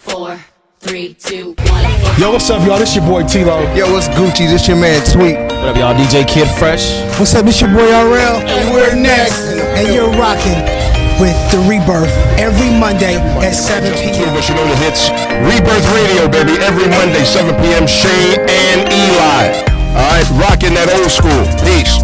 4, 3, 2, 1. Yo, what's up, y'all? This your boy T-Lo. Yo, what's Gucci? This your man Tweet. What up, y'all? DJ Kid Fresh. What's up? This your boy RL. And we're next. And you're rocking with the Rebirth every Monday at 7 p.m. But you know the hits. Rebirth Radio, baby, every Monday, 7 p.m. Shea and Eli. All right, rocking that old school. Peace.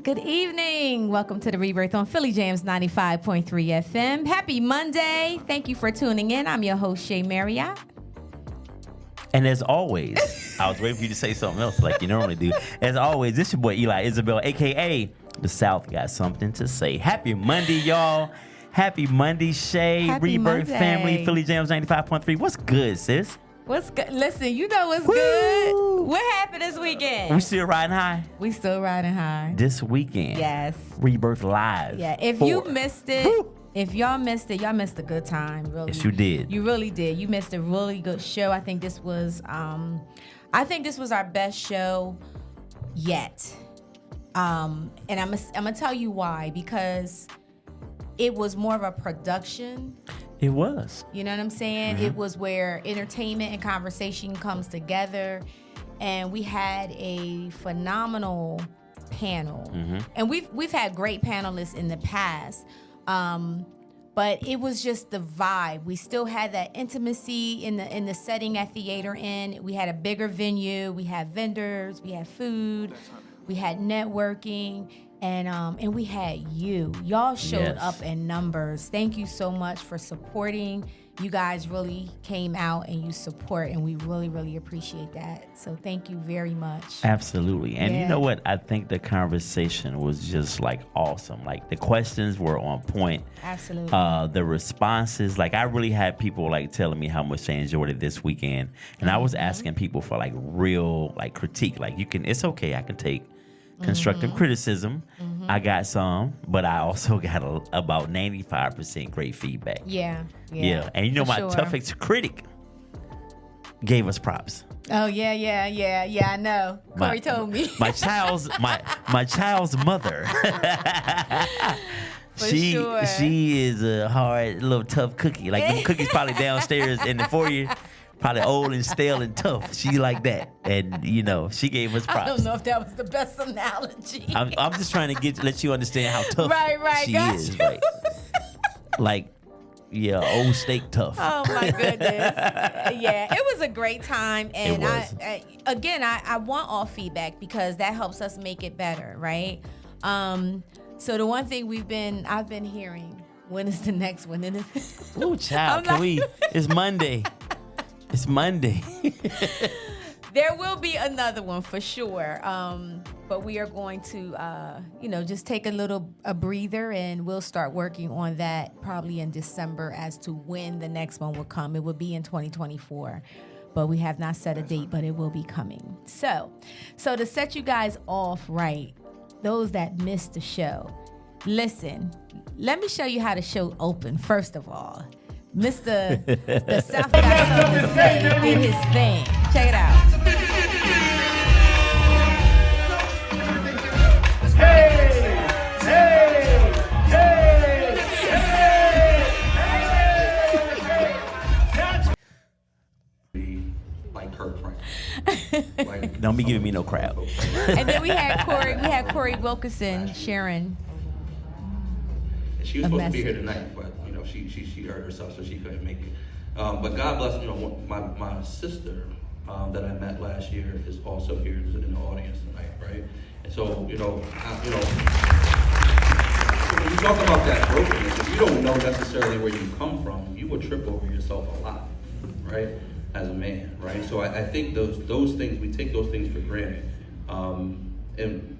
Good evening. Welcome to the Rebirth on Philly Jams 95.3 FM. Happy Monday. Thank you for tuning in. I'm your host, Shea Marriott. And as always, I was waiting for you to say something else like you normally do. As always, this your boy Eli Isabel, a.k.a. The South Got Something to Say. Happy Monday, y'all. Happy Monday, Shea, Happy Rebirth Monday. family, Philly Jams 95.3. What's good, sis? What's good? Listen, you know what's good. What happened this weekend? We still riding high? We still riding high. This weekend. Yes. Rebirth Live. Yeah. If you missed it, if y'all missed it, y'all missed a good time. Really. Yes, you did. You really did. You missed a really good show. I think this was our best show yet. And I'm gonna tell you why, because it was more of a production. It was. You know what I'm saying? Mm-hmm. It was where entertainment and conversation comes together, and we had a phenomenal panel. Mm-hmm. And we've had great panelists in the past, but it was just the vibe. We still had that intimacy in the setting at Theater Inn. We had a bigger venue. We had vendors. We had food. We had networking. And we had you. Y'all showed up in numbers. Thank you so much for supporting. You guys really came out and you support, and we really, really appreciate that. So thank you very much. Absolutely. And you know what? I think the conversation was just like awesome. Like the questions were on point. Absolutely. The responses, like I really had people like telling me how much they enjoyed it this weekend. And I was asking people for like real like critique. Like it's okay, I can take constructive criticism. I got some, but I also got about 95% great feedback. Yeah. And you know, my sure. toughest critic gave us props. Oh yeah. I know. Corey told me. My child's mother. Sure. She is a hard little tough cookie. Like them cookies probably downstairs in the foyer. Probably old and stale and tough. She like that. And, you know, she gave us props. I don't know if that was the best analogy. I'm just trying to let you understand how tough right, she got is. you. Old steak tough. Oh, my goodness. Yeah, it was a great time. And I want all feedback because that helps us make it better, right? So the one thing I've been hearing, when is the next one? Ooh, child, it's Monday. It's Monday. There will be another one for sure. But we are going to, just take a breather, and we'll start working on that probably in December as to when the next one will come. It will be in 2024, but we have not set a date, but it will be coming. So to set you guys off right, those that missed the show, listen, let me show you how the show opened, first of all. Mr. The South got something to say. He did his thing. Check it out. Like Kurt Franklin. Don't be giving me no crap. And then we had Corey Wilkinson sharing. She was supposed to be here tonight, but she hurt herself, so she couldn't make it. But God bless, my sister that I met last year is also here in the audience tonight, right? And so, when you talk about that brokenness, if you don't know necessarily where you come from, you will trip over yourself a lot, right? As a man, right? So I think those things, we take those things for granted. And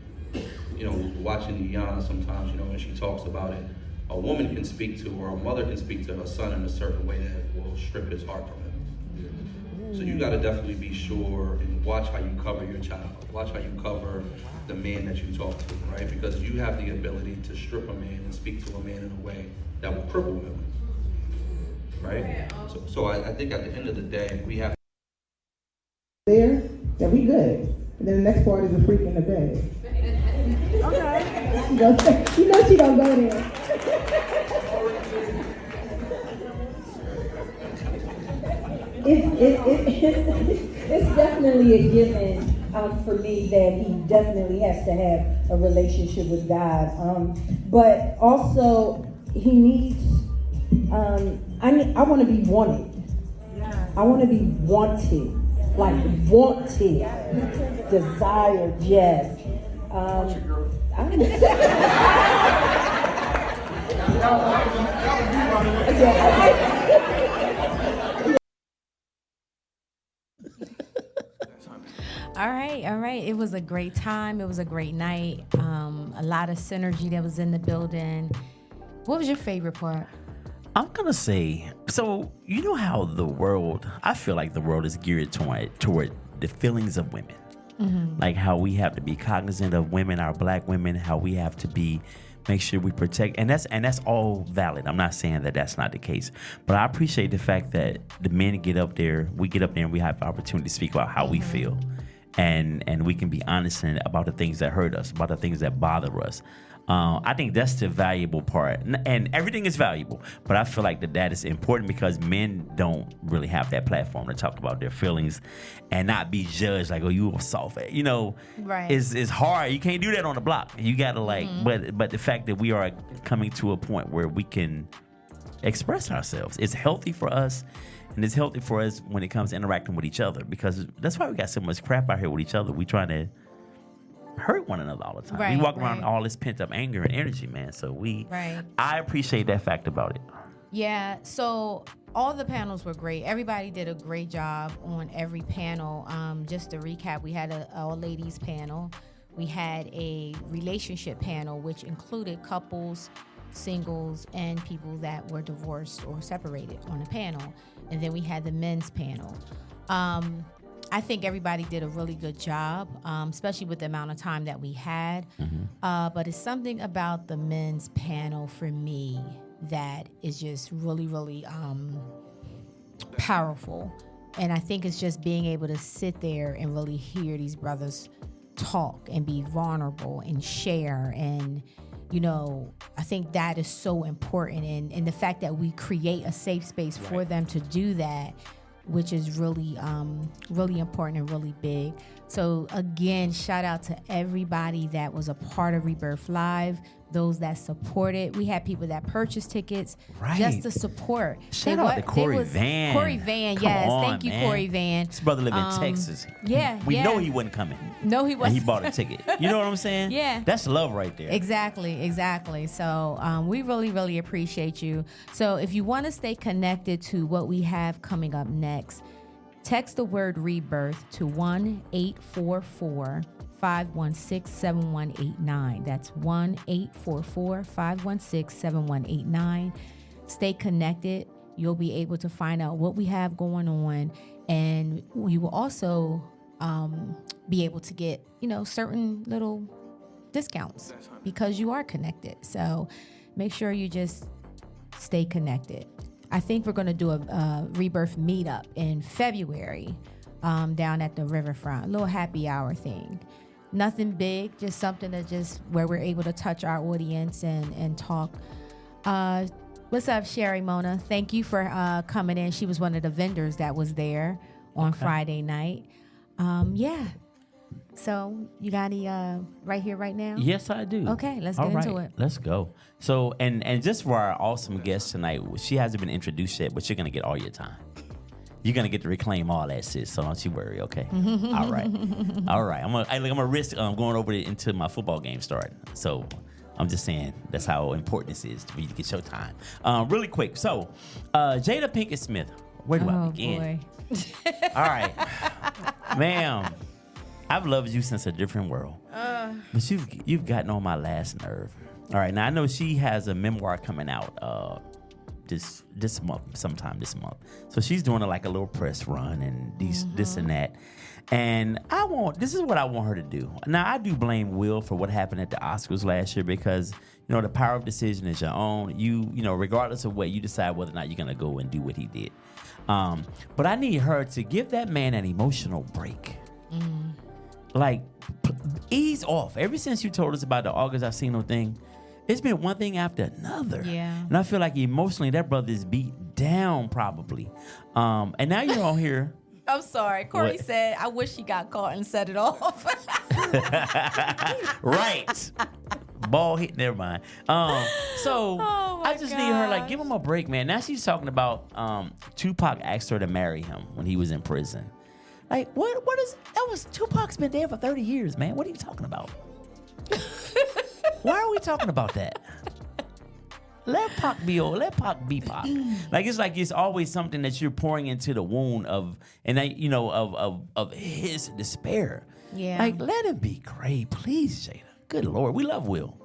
watching Iyanla sometimes, when she talks about it, a woman can speak to, or a mother can speak to her son in a certain way that will strip his heart from him. So you got to definitely be sure and watch how you cover your child. Watch how you cover the man that you talk to, right? Because you have the ability to strip a man and speak to a man in a way that will cripple him, right? So I think at the end of the day, we have there, that we good. And then the next part is a freak in the bed. Okay. She gonna go there. It's definitely a given for me that he definitely has to have a relationship with God. But also he needs. I want to be wanted. I want to be wanted. Like wanted, desired, yes. All right. It was a great time. It was a great night. A lot of synergy that was in the building. What was your favorite part? I'm going to say, so you know how I feel like the world is geared toward the feelings of women. Mm-hmm. Like how we have to be cognizant of women, our black women, how we have to make sure we protect. And that's all valid. I'm not saying that that's not the case. But I appreciate the fact that the men get up there, and we have the opportunity to speak about how we feel. And we can be honest about the things that hurt us, about the things that bother us. I think that's the valuable part, and everything is valuable, but I feel like that is important because men don't really have that platform to talk about their feelings and not be judged like, oh, you a soft, right? It's hard. You can't do that on the block. You gotta but the fact that we are coming to a point where we can express ourselves, it's healthy for us. And it's healthy for us when it comes to interacting with each other, because that's why we got so much crap out here with each other. We trying to hurt one another all the time. Right, we walk around all this pent up anger and energy, man. So I appreciate that fact about it. Yeah. So all the panels were great. Everybody did a great job on every panel. Just to recap, we had an all ladies panel. We had a relationship panel, which included couples, singles, and people that were divorced or separated on the panel. And then we had the men's panel. I think everybody did a really good job, especially with the amount of time that we had. Mm-hmm. But it's something about the men's panel for me that is just really, really powerful. And I think it's just being able to sit there and really hear these brothers talk and be vulnerable and share. And, I think that is so important. And the fact that we create a safe space for them to do that, which is really, really important and really big. So again, shout out to everybody that was a part of Rebirth Live, those that supported. We had people that purchased tickets just to support. Shout out to Corey Van. Corey Van, yes. Thank you, man. Corey Van. His brother live in Texas. Yeah, we know he wasn't coming. No, he wasn't. And he bought a ticket. You know what I'm saying? Yeah. That's love right there. Exactly. So we really, really appreciate you. So if you want to stay connected to what we have coming up next, text the word Rebirth to 1-844-516-7189. That's 1-844-516-7189. Stay connected. You'll be able to find out what we have going on, and you will also be able to get, certain little discounts because you are connected. So make sure you just stay connected. I think we're going to do a Rebirth meetup in February down at the riverfront, a little happy hour thing. Nothing big, just something that where we're able to touch our audience and talk. What's up, Sherry Mona? Thank you for coming in. She was one of the vendors that was there on Friday night. Yeah. So you got any right here, right now? Yes, I do. Okay, let's get into it. Let's go. So, and just for our awesome guest tonight, she hasn't been introduced yet, but you're going to get all your time. You're gonna get to reclaim all that, sis. So don't you worry, okay? All right. I'm gonna risk going over it until my football game start. So I'm just saying that's how important this is for you to get your time. Really quick. So, Jada Pinkett Smith. Where do I begin? Boy. All right, ma'am. I've loved you since a different world, but you've gotten on my last nerve. All right, now I know she has a memoir coming out this month, sometime this month. So she's doing a little press run and this and that. And this is what I want her to do. Now I do blame Will for what happened at the Oscars last year because the power of decision is your own. You regardless of what you decide whether or not you're gonna go and do what he did. But I need her to give that man an emotional break. Ease off. Ever since you told us about the August Alsina thing, it's been one thing after another. Yeah. And I feel like emotionally that brother is beat down probably. And now you're on here. I'm sorry. Corey What? said, I wish he got caught and set it off. Right. Ball hit, never mind. So Oh, my I just need her, gosh. give him a break, man. Now she's talking about Tupac asked her to marry him when he was in prison. What is that? Was Tupac's been there for 30 years, man. What are you talking about? Why are we talking about that? Let Pac be old. Let Pac be Pac. It's always something that you're pouring into the wound of his despair. Yeah. Let him be great, please, Jada. Good Lord, we love Will.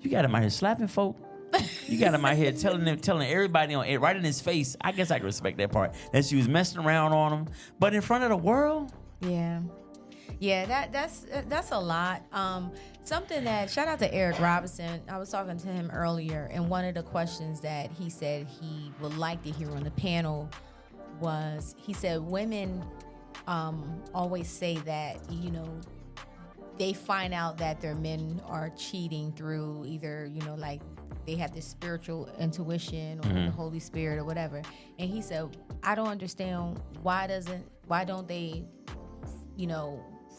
You got him out here slapping folk. You got him out here telling everybody right in his face. I guess I can respect that part. That she was messing around on him, but in front of the world. Yeah. That's a lot. Something that shout out to Eric Robinson. I was talking to him earlier, and one of the questions that he said he would like to hear on the panel was, he said women always say that they find out that their men are cheating through either they have this spiritual intuition or the Holy Spirit or whatever. And he said, I don't understand why don't they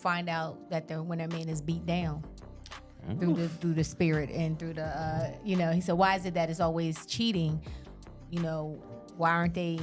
find out that when their man is beat down through the spirit and through the he said, why is it that it's always cheating? Why aren't they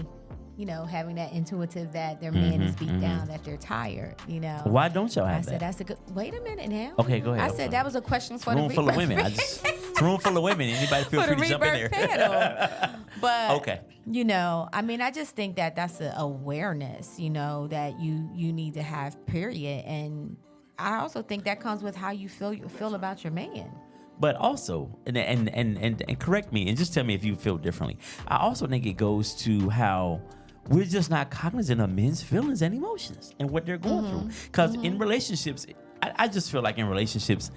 having that intuitive that their man is beat down, that they're tired, Why don't y'all have I said, that? that's a good, wait a minute now. Okay, go ahead. I said, that was a question for room the full of Rebirth women. It's a room full of women. Anybody feel for free the to jump in Rebirth there. panel. But, Okay. I just think that that's an awareness, that you need to have, period. And I also think that comes with how you feel about your man. But also, and correct me and just tell me if you feel differently. I also think it goes to how we're just not cognizant of men's feelings and emotions and what they're going through. Because in relationships, I just feel like in relationships,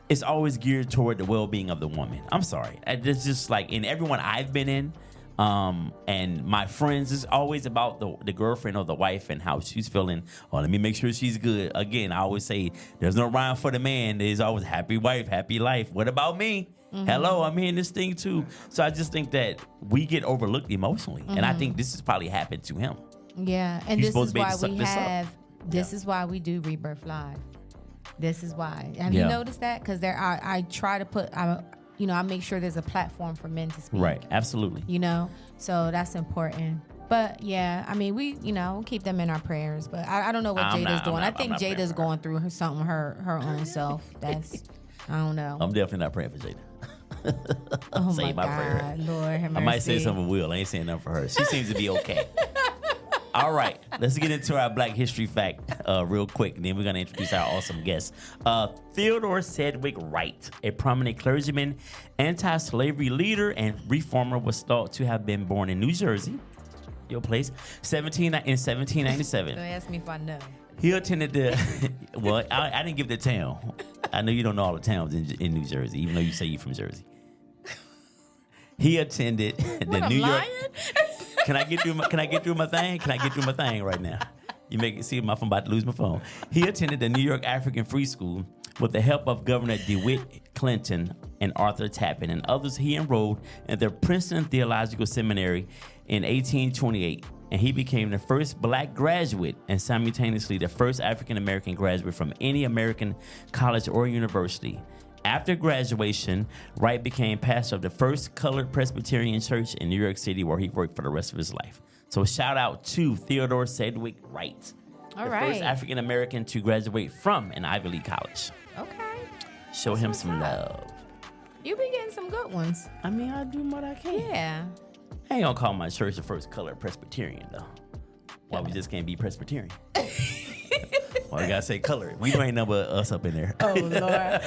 it's always geared toward the well-being of the woman. I'm sorry. It's just in everyone I've been in, and my friends, it's always about the girlfriend or the wife and how she's feeling. Oh, let me make sure she's good. Again, I always say there's no rhyme for the man. There's always happy wife, happy life. What about me? Hello, I'm hearing this thing too. So I just think that we get overlooked emotionally. And I think this has probably happened to him. Yeah, and You're this is supposed to be able why to suck we this up. have. This is why we do Rebirth Live. This is why. Have you noticed that? Because I try to put. I make sure there's a platform for men to speak. Right, absolutely. So that's important. But yeah, we keep them in our prayers. But I don't know what Jada's doing. I think Jada's going through something her own self. That's I don't know. I'm definitely not praying for Jada. Oh Say my prayer. God, Lord have mercy. I might say something with Will. I ain't saying nothing for her. She seems to be okay. All right, let's get into our Black History fact real quick, and then we're going to introduce our awesome guest. Theodore Sedgwick Wright, a prominent clergyman, anti-slavery leader, and reformer, was thought to have been born in New Jersey, your place, in 1797. Don't ask me if I know. He attended the, well, I didn't give the town. I know you don't know all the towns in New Jersey, even though you say you're from Jersey. He attended the New York. Can I get through my thing? Can I get through my thing right now? You make it seem I'm about to lose my phone. He attended the New York African Free School with the help of Governor DeWitt Clinton and Arthur Tappan and others. He enrolled in the Princeton Theological Seminary in 1828, and he became the first Black graduate and simultaneously the first African-American graduate from any American college or university. After graduation, Wright became pastor of the first colored Presbyterian church in New York City, where he worked for the rest of his life. So shout out to Theodore Sedgwick Wright, All the right. first African American to graduate from an Ivy League college. Okay. Show him some love. You be getting some good ones. I mean, I do what I can. Yeah. I ain't gonna call my church the first color Presbyterian though. Why we just can't be Presbyterian? Why we gotta say color? We ain't nothing but us up in there. Oh, Lord.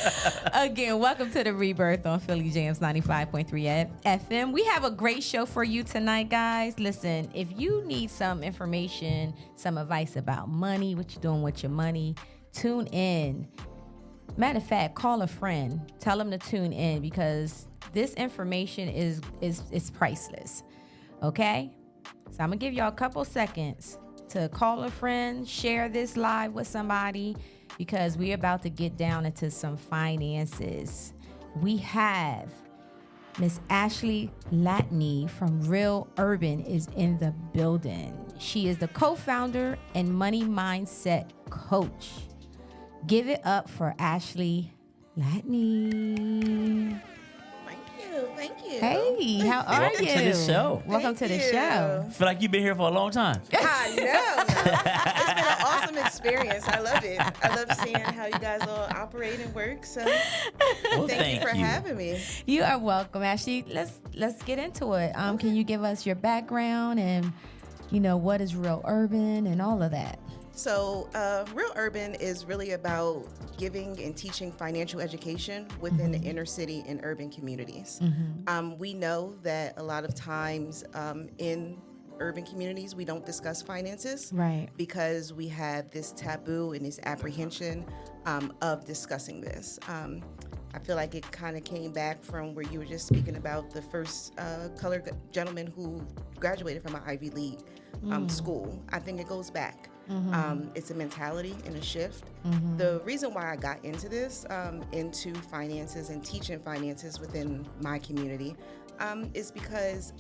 Again, welcome to the Rebirth on Philly Jams 95.3 FM. We have a great show for you tonight, guys. Listen, if you need some information, some advice about money, what you're doing with your money, tune in. Matter of fact, call a friend. Tell them to tune in because this information is priceless. Okay? So I'm going to give y'all a couple seconds to call a friend, share this live with somebody because we're about to get down into some finances. We have Miss Ashle Latney from Rheal Urban is in the building. She is the co-founder and money mindset coach. Give it up for Ashle Latney. Thank you. Hey, how are Welcome you? to the show. Welcome to the show. Feel like you've been here for a long time. I know. It's been an awesome experience. I love it. I love seeing how you guys all operate and work. So Well, thank you for having me. You are welcome, Ashley. Let's get into it. Can you give us your background and what is Rheal Urban and all of that? So Rheal Urban is really about giving and teaching financial education within the inner city and urban communities. We know that a lot of times in urban communities, we don't discuss finances, right? Because we have this taboo and this apprehension of discussing this. I feel like it kind of came back from where you were just speaking about the first colored gentleman who graduated from an Ivy League school. I think it goes back. It's a mentality and a shift. The reason why I got into this, into finances and teaching finances within my community, is because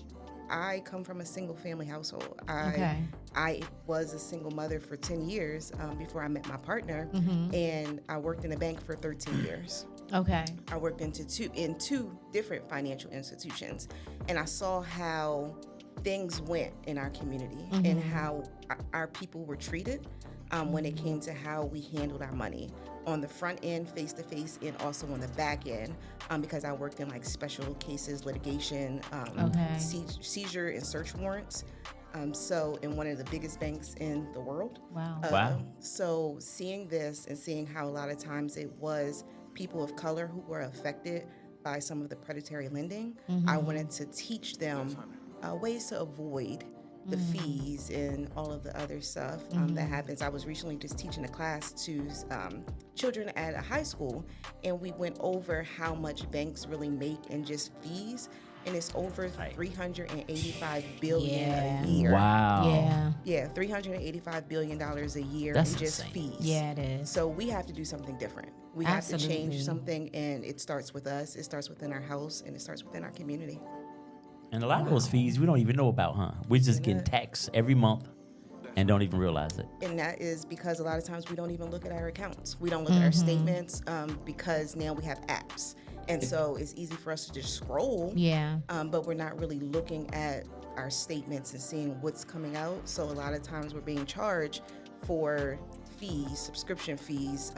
I come from a single family household. I was a single mother for 10 years before I met my partner, and I worked in a bank for 13 years. Okay. I worked in two different financial institutions, and I saw how things went in our community and how our people were treated when it came to how we handled our money on the front end, face to face, and also on the back end, because I worked in like special cases, litigation, seizure and search warrants. So in one of the biggest banks in the world. Wow. So seeing this and seeing how a lot of times it was people of color who were affected by some of the predatory lending, I wanted to teach them ways to avoid the fees and all of the other stuff that happens. I was recently just teaching a class to children at a high school, and we went over how much banks really make in just fees, and it's over $385 billion a year. Wow. Yeah, $385 billion a year That's in just insane. fees. Yeah, it is. So we have to do something different. We have to change something, and it starts with us. It starts within our house, and it starts within our community. And a lot of those fees we don't even know about, huh? We're just getting taxed every month and don't even realize it. And that is because a lot of times we don't even look at our accounts. We don't look at our statements because now we have apps. And so it's easy for us to just scroll. Yeah. But we're not really looking at our statements and seeing what's coming out. So a lot of times we're being charged for fees, subscription fees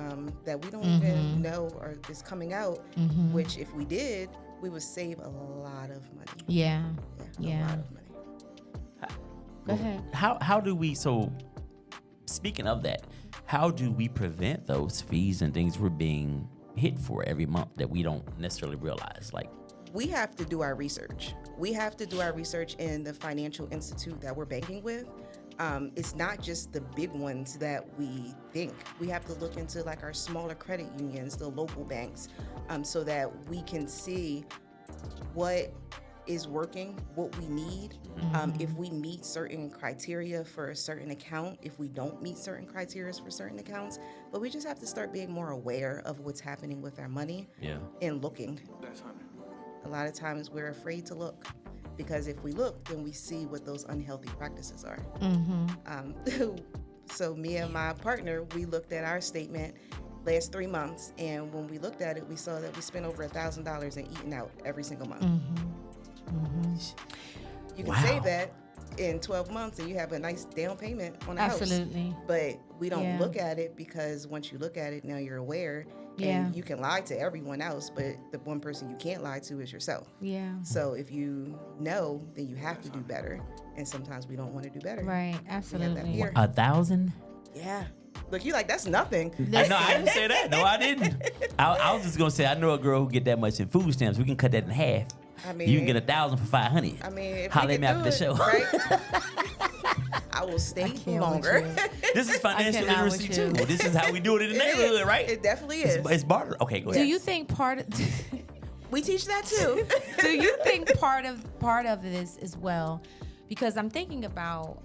that we don't even know is coming out, which if we did, we would save a lot of money. Yeah. A lot of money. Go ahead. How do we, so speaking of that, how do we prevent those fees and things we're being hit for every month that we don't necessarily realize? Like, we have to do our research. We have to do our research in the financial institute that we're banking with. It's not just the big ones that we think. We have to look into like our smaller credit unions, the local banks, so that we can see what is working, what we need, if we meet certain criteria for a certain account, if we don't meet certain criteria for certain accounts. But we just have to start being more aware of what's happening with our money and looking. A lot of times we're afraid to look, because if we look, then we see what those unhealthy practices are. So me and my partner, we looked at our statement last 3 months, and when we looked at it, we saw that we spent over $1,000 in eating out every single month. You can say that, in 12 months and you have a nice down payment on a Absolutely. house. But we don't Yeah. look at it because once you look at it, now you're aware. Yeah. And you can lie to everyone else, but the one person you can't lie to is yourself. Yeah. So if you know, then you have to do better. And sometimes we don't want to do better. Right. We have that Absolutely. fear. 1,000? Yeah. Look, you like, that's nothing. No, I didn't say that. No, I didn't. I was just gonna say I know a girl who get that much in food stamps. We can cut that in half. I mean, You can get 1,000 for 500. I mean, if Holla we at me can after the do it, show. right? I will stay can't longer. with This is financial cannot literacy with too. you. This is how we do it in the neighborhood, right? It definitely is. It's barter. Okay, go Do ahead. you think part of We teach that too. Do you think part of this as well? Because I'm thinking about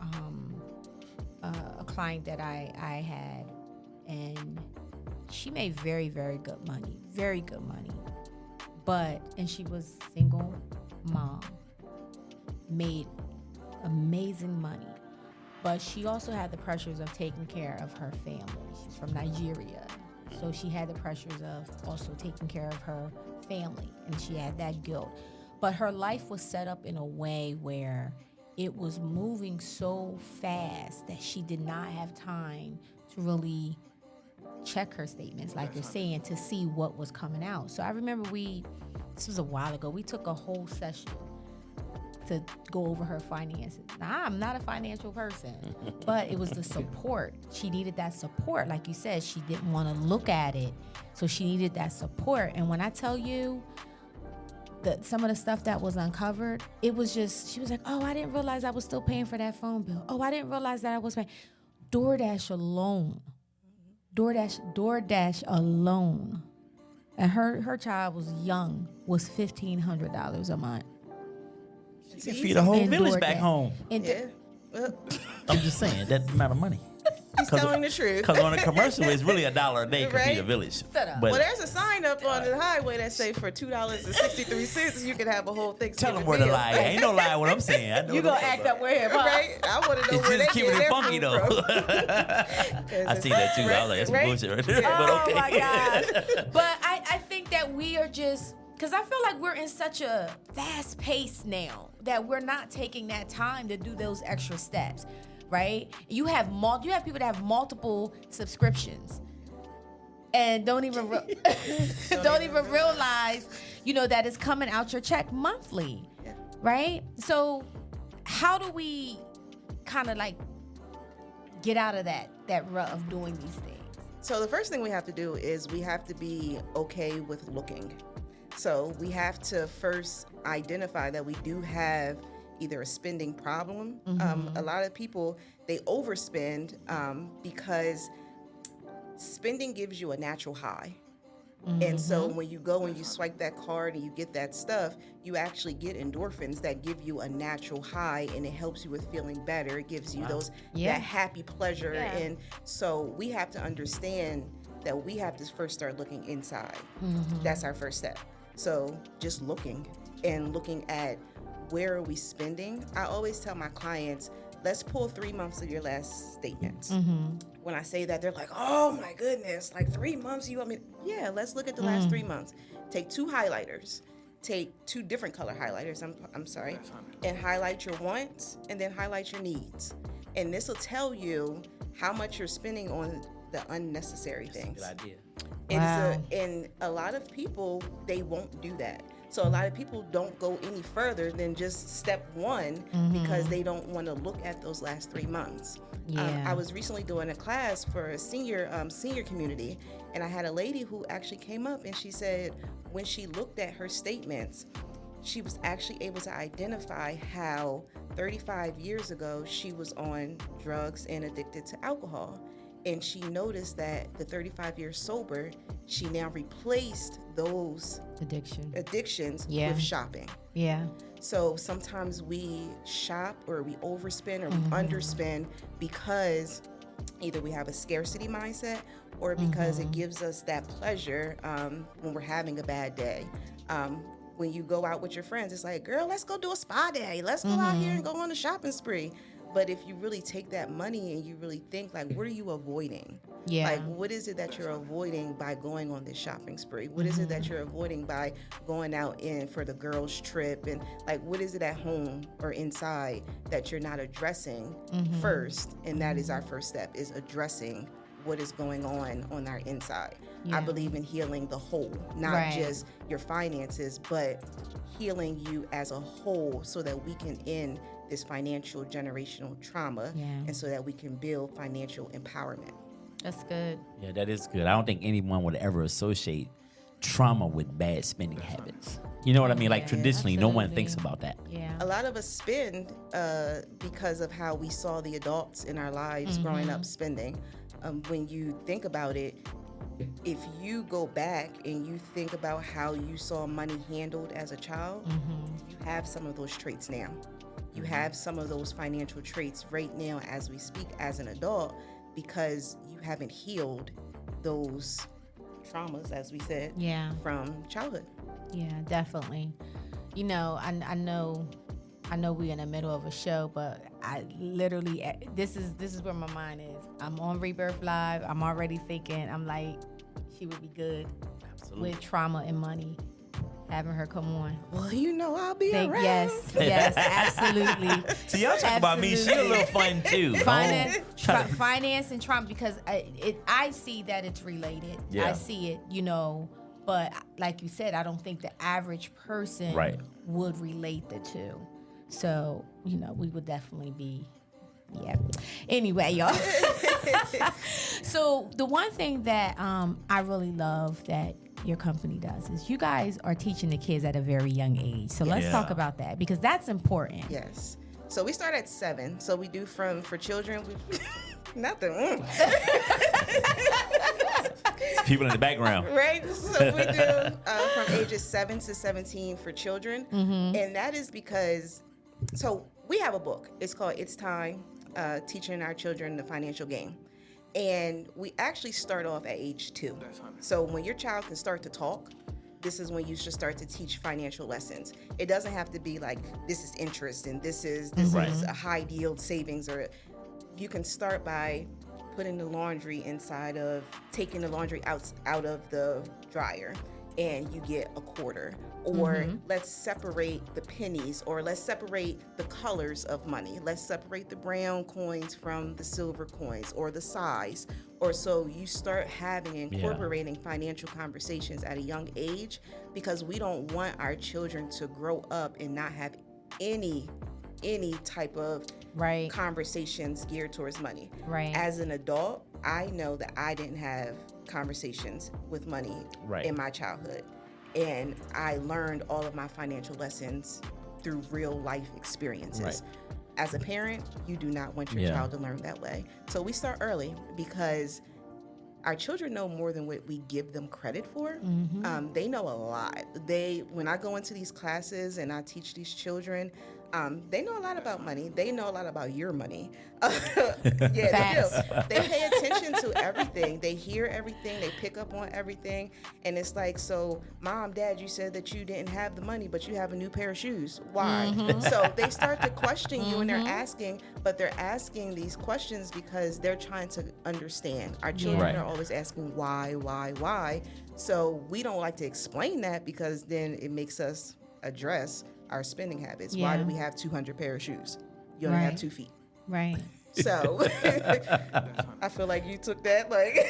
a client that I had, and she made very, very good money, and she was single mom, made amazing money, but she also had the pressures of taking care of her family. She's from Nigeria, so she had the pressures of also taking care of her family, and she had that guilt. But her life was set up in a way where it was moving so fast that she did not have time to really check her statements, like you're saying, to see what was coming out. So I remember this was a while ago, we took a whole session to go over her finances. Now, I'm not a financial person, but it was the support. She needed that support. Like you said, she didn't want to look at it, so she needed that support. And when I tell you that some of the stuff that was uncovered, it was just, she was like, oh, I didn't realize I was still paying for that phone bill. Oh, I didn't realize that I was paying. DoorDash alone. DoorDash alone. And her child was young, was $1,500 a month. You can feed a whole And village DoorDash. back home. And Yeah. I'm just saying that amount of money. He's telling the truth. Because on a commercial, it's really $1 a day to feed Right? a village. Shut up. But Well, there's a sign up on the highway that say for $2.63 you can have a whole Thanksgiving tell them where to meal. lie. Ain't no lie what I'm saying. I know you what gonna I'm act talking up with him, huh? Right? I want to know It's where just they keeping get it their funky food though. from. I see that too. I was like, that's some Right? bullshit right there. Yeah. But Oh okay. my gosh. But I think that we are just, because I feel like we're in such a fast pace now that we're not taking that time to do those extra steps, right? You have people that have multiple subscriptions and don't even realize, that it's coming out your check monthly, right? So how do we kind of like get out of that rut of doing these things? So the first thing we have to do is we have to be okay with looking. So we have to first identify that we do have either a spending problem. A lot of people, they overspend because spending gives you a natural high. And so when you go and you swipe that card and you get that stuff, you actually get endorphins that give you a natural high, and it helps you with feeling better. It gives you that happy pleasure. Yeah. And so we have to understand that we have to first start looking inside. That's our first step. So just looking at where are we spending. I always tell my clients, let's pull 3 months of your last statements. When I say that, they're like, oh my goodness, like 3 months, you want me? Yeah, let's look at the last 3 months. Take 2 highlighters. Take 2 different color highlighters, I'm sorry, and highlight your wants and then highlight your needs. And this will tell you how much you're spending on the unnecessary things. Good idea. And a lot of people, they won't do that. So a lot of people don't go any further than just step 1 because they don't want to look at those last 3 months. Yeah. I was recently doing a class for a senior community, and I had a lady who actually came up and she said when she looked at her statements, she was actually able to identify how 35 years ago she was on drugs and addicted to alcohol. And she noticed that the 35 years sober, she now replaced those addictions with shopping. Yeah. So sometimes we shop or we overspend or we underspend because either we have a scarcity mindset or because it gives us that pleasure when we're having a bad day. When you go out with your friends, it's like, girl, let's go do a spa day. Let's go out here and go on a shopping spree. But if you really take that money and you really think, like, what are you avoiding? Yeah. Like, what is it that you're avoiding by going on this shopping spree? What is it that you're avoiding by going out in for the girls' trip? And, like, what is it at home or inside that you're not addressing first? And that is our first step, is addressing what is going on our inside. I believe in healing the whole, not just your finances, but healing you as a whole so that we can end this financial generational trauma and so that we can build financial empowerment. That's good. Yeah, that is good. I don't think anyone would ever associate trauma with bad spending habits. You know what I mean? Like traditionally, no one thinks about that. Yeah. A lot of us spend because of how we saw the adults in our lives growing up spending. When you think about it, if you go back and you think about how you saw money handled as a child, you have some of those traits now. You have some of those financial traits right now as we speak as an adult, because you haven't healed those traumas, as we said, from childhood. Yeah, definitely. You know, I know we're in the middle of a show, but I literally, this is where my mind is. I'm on Rebirth Live. I'm already thinking, I'm like, she would be good with trauma and money. Having her come on. Well, you know I'll be around. Yes, absolutely. See, y'all talk about me. She a little fun too. Finance and trauma, because I see that it's related. Yeah. I see it, you know, but like you said, I don't think the average person would relate the two. So, you know, we would definitely be, Anyway, y'all. So the one thing that I really love that your company does is you guys are teaching the kids at a very young age. So let's talk about that, because that's important. Yes. So we start at 7. So we do for children, nothing. People in the background. Right? So we do from ages 7 to 17 for children. And that is because, so we have a book. It's called It's Time, Teaching Our Children the Financial Game. And we actually start off at age 2. So when your child can start to talk, this is when you should start to teach financial lessons. It doesn't have to be like, this is interest and this is a high yield savings, or you can start by putting the laundry taking the laundry out of the dryer, and you get a quarter. Or let's separate the pennies, or let's separate the colors of money. Let's separate the brown coins from the silver coins, or the size. Or so you start incorporating financial conversations at a young age, because we don't want our children to grow up and not have any type of conversations geared towards money. Right. As an adult, I know that I didn't have conversations with money in my childhood. And I learned all of my financial lessons through real life experiences. Right. As a parent, you do not want your child to learn that way. So we start early, because our children know more than what we give them credit for. They know a lot. When I go into these classes and I teach these children, they know a lot about money. They know a lot about your money. They do. They pay attention to everything. They hear everything. They pick up on everything. And it's like, so, Mom, Dad, you said that you didn't have the money, but you have a new pair of shoes. Why? So they start to question you, and they're asking, but they're asking these questions because they're trying to understand. Our children are always asking why. So we don't like to explain that, because then it makes us address our spending habits. Why do we have 200 pair of shoes? You only have 2 feet. Right. So I feel like you took that, like,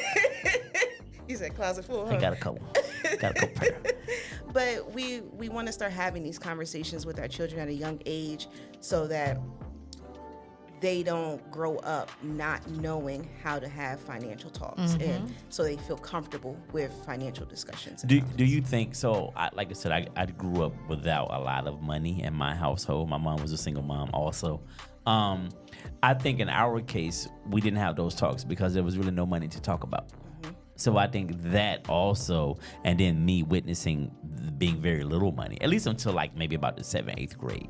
you said closet full, huh? I got a couple pair. But we want to start having these conversations with our children at a young age, so that they don't grow up not knowing how to have financial talks, and so they feel comfortable with financial discussions. Do you think so? Like I said, I grew up without a lot of money in my household. My mom was a single mom also. I think in our case, we didn't have those talks because there was really no money to talk about. So I think that also, and then me witnessing being very little money, at least until like maybe about the 7th, 8th grade,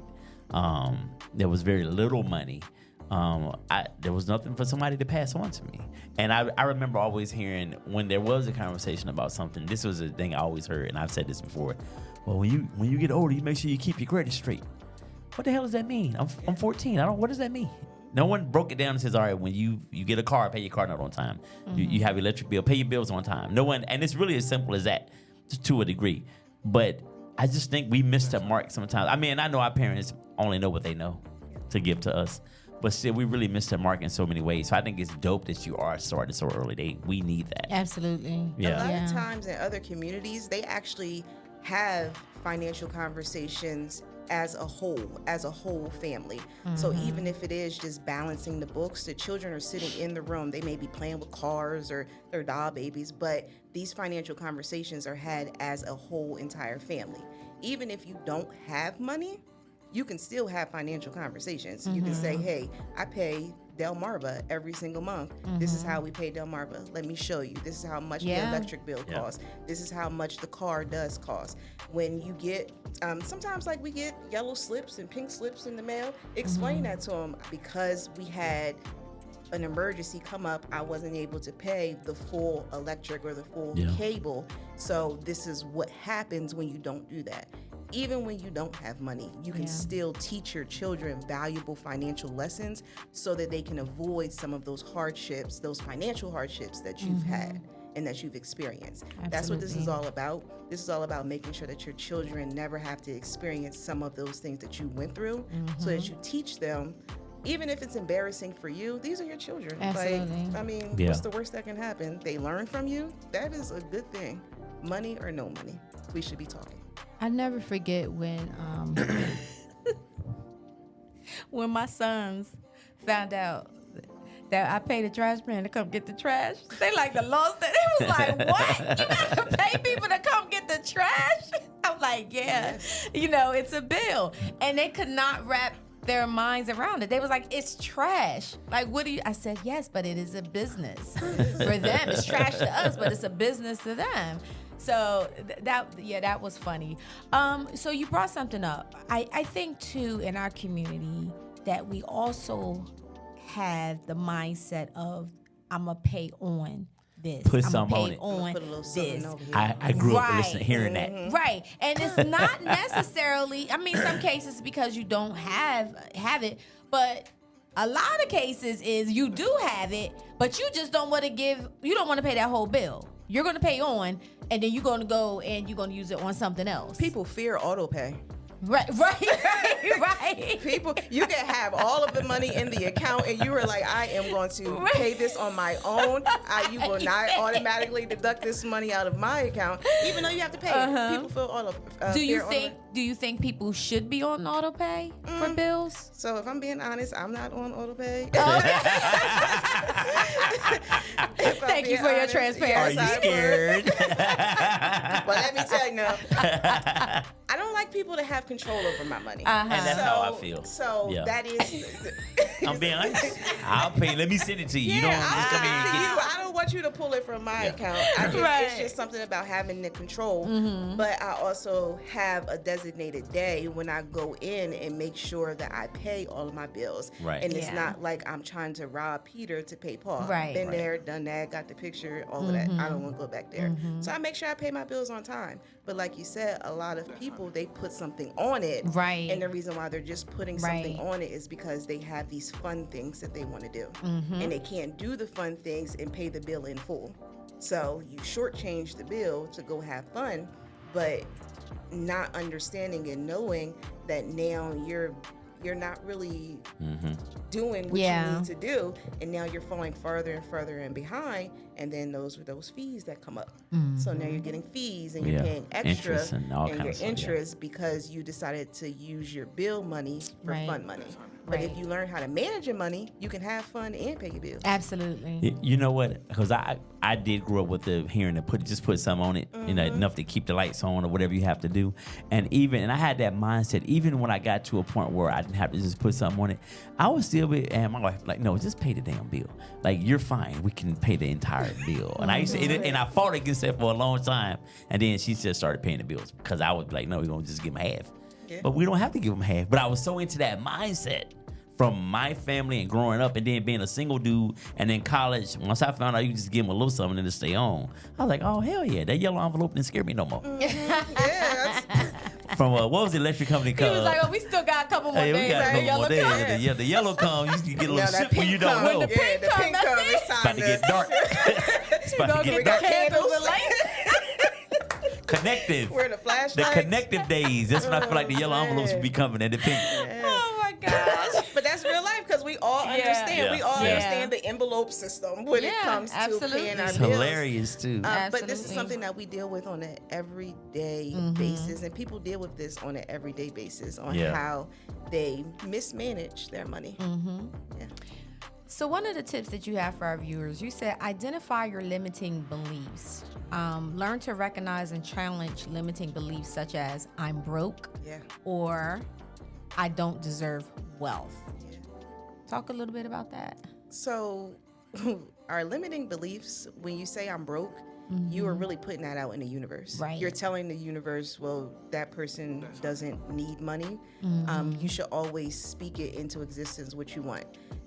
there was very little money. There was nothing for somebody to pass on to me. And I remember always hearing, when there was a conversation about something, this was a thing I always heard, and I've said this before. Well, when you get older, you make sure you keep your credit straight. What the hell does that mean? I'm 14. What does that mean? No one broke it down and says, all right, when you get a car, pay your car note on time. You have electric bill, pay your bills on time. No one, and it's really as simple as that, to a degree. But I just think we missed the mark sometimes. I mean, I know our parents only know what they know to give to us, but still, we really missed the mark in so many ways. So I think it's dope that you are starting so early. We need that. Absolutely. Yeah. A lot of times in other communities, they actually have financial conversations as a whole family. So even if it is just balancing the books, the children are sitting in the room. They may be playing with cars or their doll babies, but these financial conversations are had as a whole entire family. Even if you don't have money, you can still have financial conversations. You can say, hey, I pay Delmarva every single month. This is how we pay Delmarva. Let me show you. This is how much the electric bill costs. This is how much the car does cost. When you get, sometimes like we get yellow slips and pink slips in the mail, explain that to them. Because we had an emergency come up, I wasn't able to pay the full electric or the full cable. So this is what happens when you don't do that. Even when you don't have money, you can still teach your children valuable financial lessons so that they can avoid some of those hardships, those financial hardships that you've had and that you've experienced. Absolutely. That's what this is all about. This is all about making sure that your children never have to experience some of those things that you went through, so that you teach them. Even if it's embarrassing for you, these are your children. Absolutely. Like, I mean, what's the worst that can happen? They learn from you. That is a good thing. Money or no money, we should be talking. I never forget when when my sons found out that I paid the trash man to come get the trash. They like the lost it. It was like, what? You gotta pay people to come get the trash? I'm like, yeah. You know, it's a bill. And they could not wrap their minds around it. They was like, it's trash. Like, what do you? I said, yes, but it is a business for them. It's trash to us, but it's a business to them. So that was funny. So you brought something up. I think too in our community that we also have the mindset of I'm gonna pay on this. Put some on it. Put a little something over here. I grew up listening, hearing that. Right. And it's not necessarily, I mean, some cases because you don't have it, but a lot of cases is you do have it, but you just don't want to pay that whole bill. You're going to pay on, and then you're going to go and you're going to use it on something else. People fear auto pay. Right. People, you can have all of the money in the account, and you are like, I am going to pay this on my own. You will not automatically deduct this money out of my account, even though you have to pay it. People feel auto. Do you think people should be on auto pay for bills? So if I'm being honest, I'm not on auto pay. Thank you for your transparency. Are you scared? But let me tell you now, I don't like people to have control over my money. And that's how I feel. So that is. I'm being honest. I'll pay. Let me send it to you. I don't want you to pull it from my account. It's just something about having the control. But I also have a designated day when I go in and make sure that I pay all of my bills. Right. And it's not like I'm trying to rob Peter to pay Paul. Right. Been there, done that, got the picture, all of that. I don't want to go back there. So I make sure I pay my bills on time. But like you said, a lot of people, they put something on it. Right. And the reason why they're just putting something on it is because they have these fun things that they want to do. And they can't do the fun things and pay the bill in full. So you shortchange the bill to go have fun, but not understanding and knowing that now you're not really doing what you need to do, and now you're falling further and further and behind, and then those are those fees that come up. So now you're getting fees and you're paying extra interest and all kinds of stuff, interest because you decided to use your bill money for fun money. But if you learn how to manage your money, you can have fun and pay your bills. Absolutely. You know what? Because I did grow up with the hearing to put some on it, you know, enough to keep the lights on or whatever you have to do. And I had that mindset. Even when I got to a point where I didn't have to just put something on it, I would still be. And my wife like, no, just pay the damn bill. Like, you're fine. We can pay the entire bill. And I used to, and I fought against that for a long time. And then she just started paying the bills because I was like, no, we're gonna just give them half. Yeah. But we don't have to give them half. But I was so into that mindset from my family and growing up and then being a single dude and then college. Once I found out you just give them a little something and to stay on, I was like, oh, hell yeah. That yellow envelope didn't scare me no more. From what was the electric company He called? was like, "Oh, we still got a couple more Hey, days." we got a couple more days. Come. Yeah, the yellow come. You get a little Now that sip when you pink don't come. know. When the pink come, that's it. It's It's about to get dark. It's about Go to get get the dark. candles and lights. Connective. Where the The flashlights. connective days. That's when I feel like the yellow envelopes will be coming and the pink. Oh my gosh. But that's real life because we all understand. Yeah. We all Yeah. understand the envelope system when it Yeah, comes absolutely. to paying our It's bills. hilarious too. But this is Absolutely. something that we deal with on an everyday basis, and people deal with this on an everyday basis on Yeah. how they mismanage their money. Yeah. So one of the tips that you have for our viewers, you said identify your limiting beliefs. Learn to recognize and challenge limiting beliefs such as I'm broke Yeah. or I don't deserve wealth. Yeah. Talk a little bit about that. So, our limiting beliefs, when you say I'm broke, you are really putting that out in the universe. Right. You're telling the universe, well, that person doesn't need money. You should always speak it into existence what you want.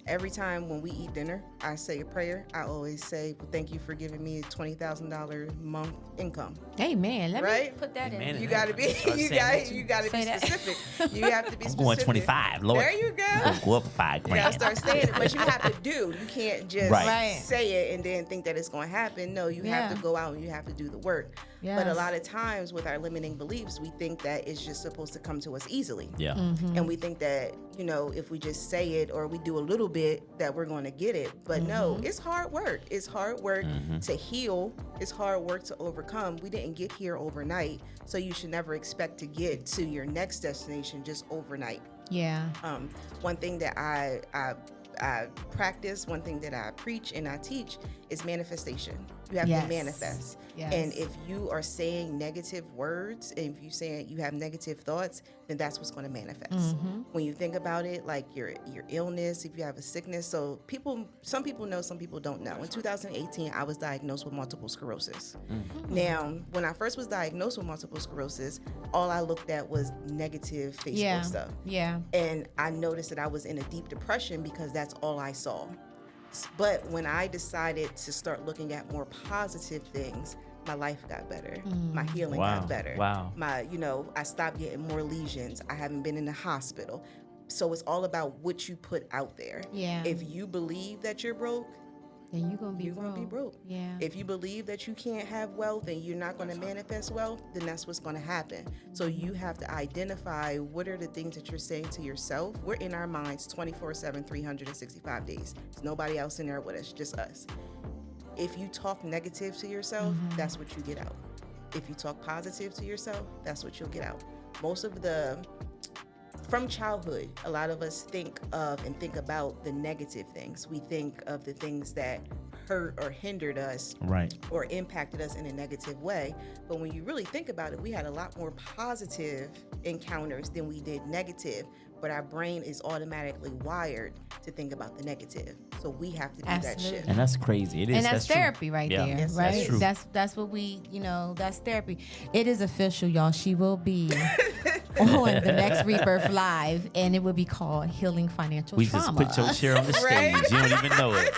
Every time when we eat dinner, I say a prayer. I always say, well, thank you for giving me a $20,000 month income. Hey man, let me Right? put that Amen. in. You gotta be, Start you saying that got, too. you gotta be Say that. specific. You have to be I'm specific. going 25, Lord. There you go. I'll go up 5 You gotta grand. start saying it, but you have to do. You can't just Right. say it and then think that it's going to happen. No, you have Yeah. to go out and you have to do the work. But a Yes. lot of times with our limiting beliefs, we think that it's just supposed to come to us easily. Yeah. And we think that, you know, if we just say it or we do a little bit, that we're going to get it. But no, it's hard work. It's hard work to heal. It's hard work to overcome. We didn't get here overnight. So you should never expect to get to your next destination just overnight. Yeah. One thing that I practice, one thing that I preach and I teach is manifestation. You have Yes. to manifest. Yes. And if you are saying negative words, and if you saying you have negative thoughts, then that's what's going to manifest. When you think about it, like your illness, if you have a sickness. So some people know, some people don't know. In 2018, I was diagnosed with multiple sclerosis. Now, when I first was diagnosed with multiple sclerosis, all I looked at was negative Facebook stuff. Yeah. And I noticed that I was in a deep depression because that's all I saw. But when I decided to start looking at more positive things, my life got better. My healing got better. Wow. I stopped getting more lesions. I haven't been in the hospital. So it's all about what you put out there. Yeah. If you believe that you're broke, Then you're gonna be you're broke. going to be broke. Yeah. If you believe that you can't have wealth and you're not going to manifest wealth, then that's what's going to happen. So you have to identify what are the things that you're saying to yourself. We're in our minds 24/7, 365 days. There's nobody else in there with us, just us. If you talk negative to yourself, that's what you get out. If you talk positive to yourself, that's what you'll get out. From childhood, a lot of us think of and think about the negative things. We think of the things that hurt or hindered us Right. or impacted us in a negative way. But when you really think about it, we had a lot more positive encounters than we did negative. But our brain is automatically wired to think about the negative. So we have to do that Absolutely. shift. And that's crazy. It is. And that's true. therapy right Yeah. there, Yes, right? that's true. That's what we, that's therapy. It is official, y'all. She will be on the next Rebirth Live, and it will be called Healing Financial We Trauma. just put your chair on the stage. Right? You don't even know it.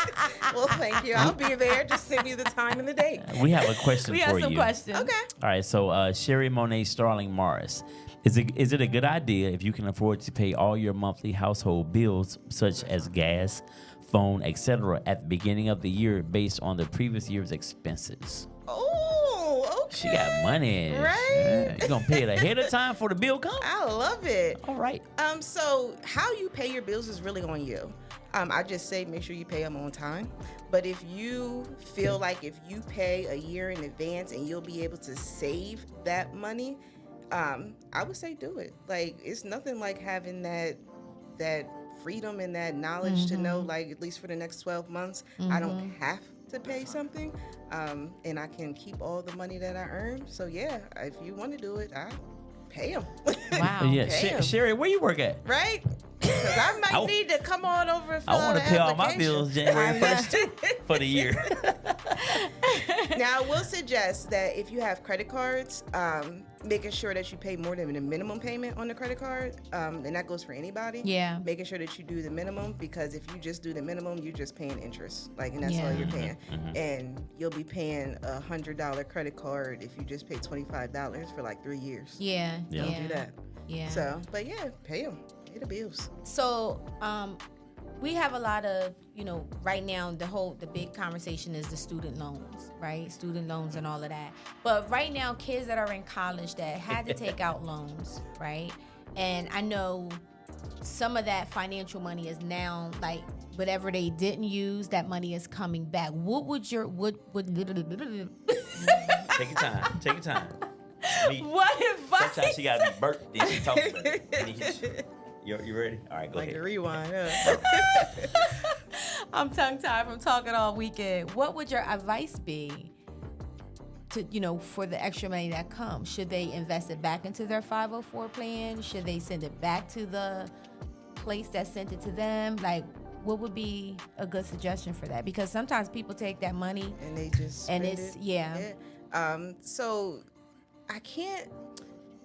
Well, thank you. I'll be there. Just send me the time and the date. We have a question we for have some you. questions. Okay. All right, so Sherry Monet Starling Morris. Is it a good idea if you can afford to pay all your monthly household bills, such as gas, phone, etc., at the beginning of the year based on the previous year's expenses? Oh, okay. She got money. Right? You gonna pay it ahead of time for the bill come? I love it. All right. So how you pay your bills is really on you. I just say make sure you pay them on time. But if you feel like if you pay a year in advance and you'll be able to save that money, I would say do it. Like it's nothing like having that freedom and that knowledge to know, like at least for the next 12 months, I don't have to pay something, and I can keep all the money that I earn. So yeah, if you want to do it, I pay them. Wow. Yeah, Damn. Sherry, where you work at? Right? Because I might need to come on over and fill I want out to an pay all my application. bills January 1st too, for the year. Now, I will suggest that if you have credit cards, making sure that you pay more than the minimum payment on the credit card, and that goes for anybody. Yeah. Making sure that you do the minimum, because if you just do the minimum, you're just paying interest, and that's all you're paying. And you'll be paying a $100 credit card if you just pay $25 for like 3 years. Yeah. Don't do that. Yeah. So, but yeah, pay them. Pay the bills. So, we have a lot of, right now the big conversation is the student loans, right? Student loans and all of that. But right now, kids that are in college that had to take out loans, right? And I know some of that financial money is now like whatever they didn't use, that money is coming back. What would your Take your time. Take your time. What advice? Sometimes she gotta be burped, then she talks about it. You ready? All right, go ahead. Like a rewind. I'm tongue-tied from talking all weekend. What would your advice be to, for the extra money that comes? Should they invest it back into their 504 plan? Should they send it back to the place that sent it to them? Like, what would be a good suggestion for that? Because sometimes people take that money and they just spend it's it. Yeah. So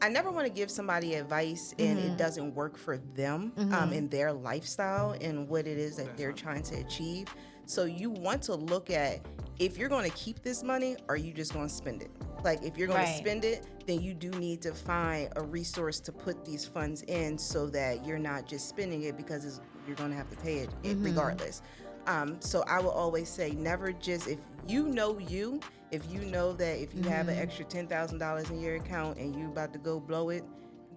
I never want to give somebody advice and it doesn't work for them in their lifestyle and what it is that they're trying to achieve. So you want to look at, if you're going to keep this money, are you just going to spend it? Like, if you're going to spend it, then you do need to find a resource to put these funds in so that you're not just spending it because you're going to have to pay it regardless. So I will always say, never just, if you know that if you have an extra $10,000 in your account and you're about to go blow it,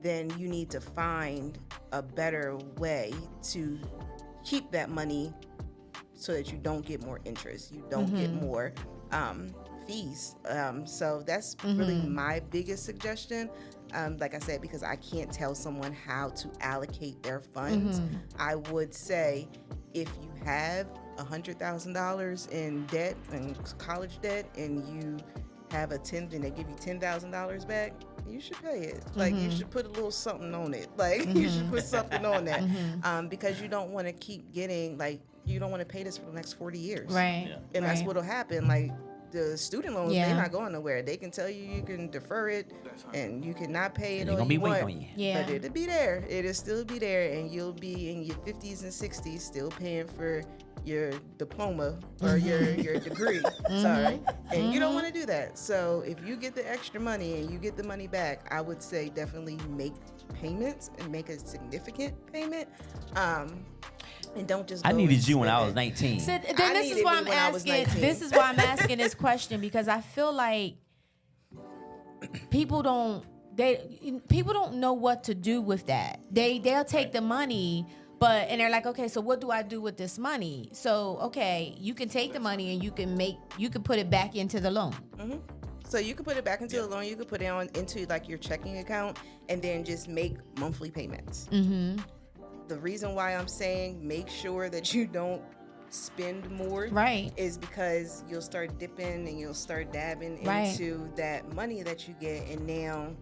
then you need to find a better way to keep that money so that you don't get more interest, you don't get more fees. So that's really my biggest suggestion. Like I said, because I can't tell someone how to allocate their funds, I would say if you have $100,000 in debt and college debt and you have a 10th and they give you $10,000 back, you should pay it. Like, you should put a little something on it. Like, you should put something on that. Because you don't want to keep getting, you don't want to pay this for the next 40 years. Right. Yeah. And that's what'll happen. Like, the student loans, they're not going nowhere. They can tell you can defer it and you cannot pay it all you want. Yeah. But it'll be there. It'll still be there, and you'll be in your 50s and 60s still paying for your diploma or your degree. Sorry. And you don't want to do that. So if you get the extra money and you get the money back, I would say definitely make payments and make a significant payment. And don't just. I needed you when I was 19. So then this is why I'm asking. This is why I'm asking this question, because I feel like people don't know what to do with that. They'll take the money, and they're like, okay, so what do I do with this money? So okay, you can take the money and you can put it back into the loan. So you can put it back into the loan. You can put it into like your checking account and then just make monthly payments. The reason why I'm saying make sure that you don't spend more is because you'll start dipping and you'll start dabbing into that money that you get, and now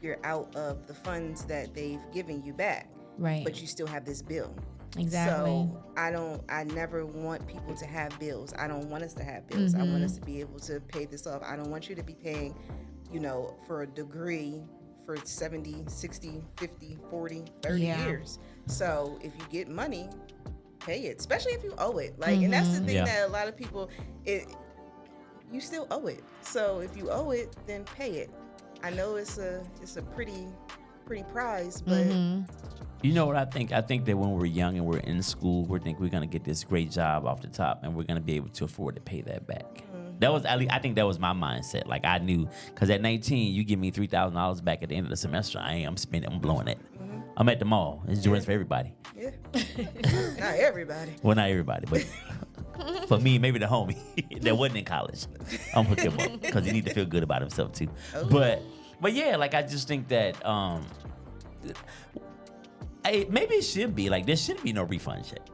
you're out of the funds that they've given you back. Right. But you still have this bill. Exactly. So I never want people to have bills. I don't want us to have bills. I want us to be able to pay this off. I don't want you to be paying, for a degree for 70, 60, 50, 40, 30 years. So if you get money, pay it, especially if you owe it. And that's the thing that a lot of people, you still owe it. So if you owe it, then pay it. I know it's a pretty prize, but you know what I think? I think that when we're young and we're in school, we think we're gonna get this great job off the top, and we're gonna be able to afford to pay that back. That was, I think that was my mindset. Like, I knew, because at 19, you give me $3,000 back at the end of the semester, I'm spending, I'm blowing it. I'm at the mall. It's Jordan's for everybody. Yeah. Not everybody. Well, not everybody, but for me, maybe the homie that wasn't in college, I'm hook him up because he need to feel good about himself too. Okay. But yeah, like, I just think that maybe it should be like, there shouldn't be no refund check.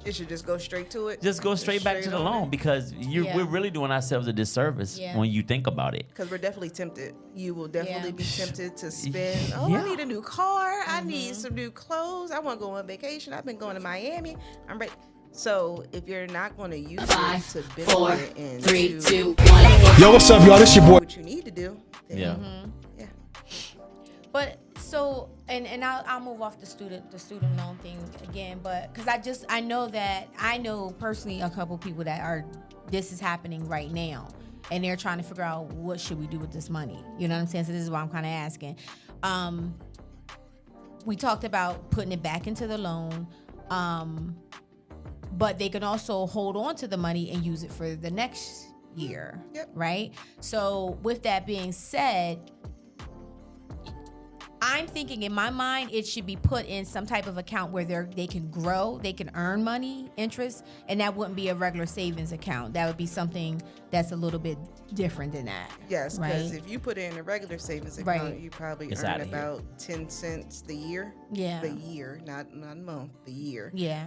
It should just go straight to it. Just go straight back to the loan, because we're really doing ourselves a disservice when you think about it. Because we're definitely tempted. You will definitely be tempted to spend. I need a new car. I need some new clothes. I want to go on vacation. I've been going to Miami. I'm ready. So if you're not going to use Five, it to four, benefit and 3, 2, 1. Yo, what's up, y'all? This your boy. what you need to do, then yeah. But so, and I'll move off the student loan thing again, but because I know personally a couple people that this is happening right now, and they're trying to figure out what should we do with this money. You know what I'm saying? So this is why I'm kind of asking. We talked about putting it back into the loan, but they can also hold on to the money and use it for the next year, right? So with that being said, I'm thinking in my mind it should be put in some type of account where they can grow, they can earn money, interest, and that wouldn't be a regular savings account. That would be something that's a little bit different than that. Yes, because right? if you put it in a regular savings account, you probably earn about 10 cents the year. Yeah. The year, not a month, the year. Yeah.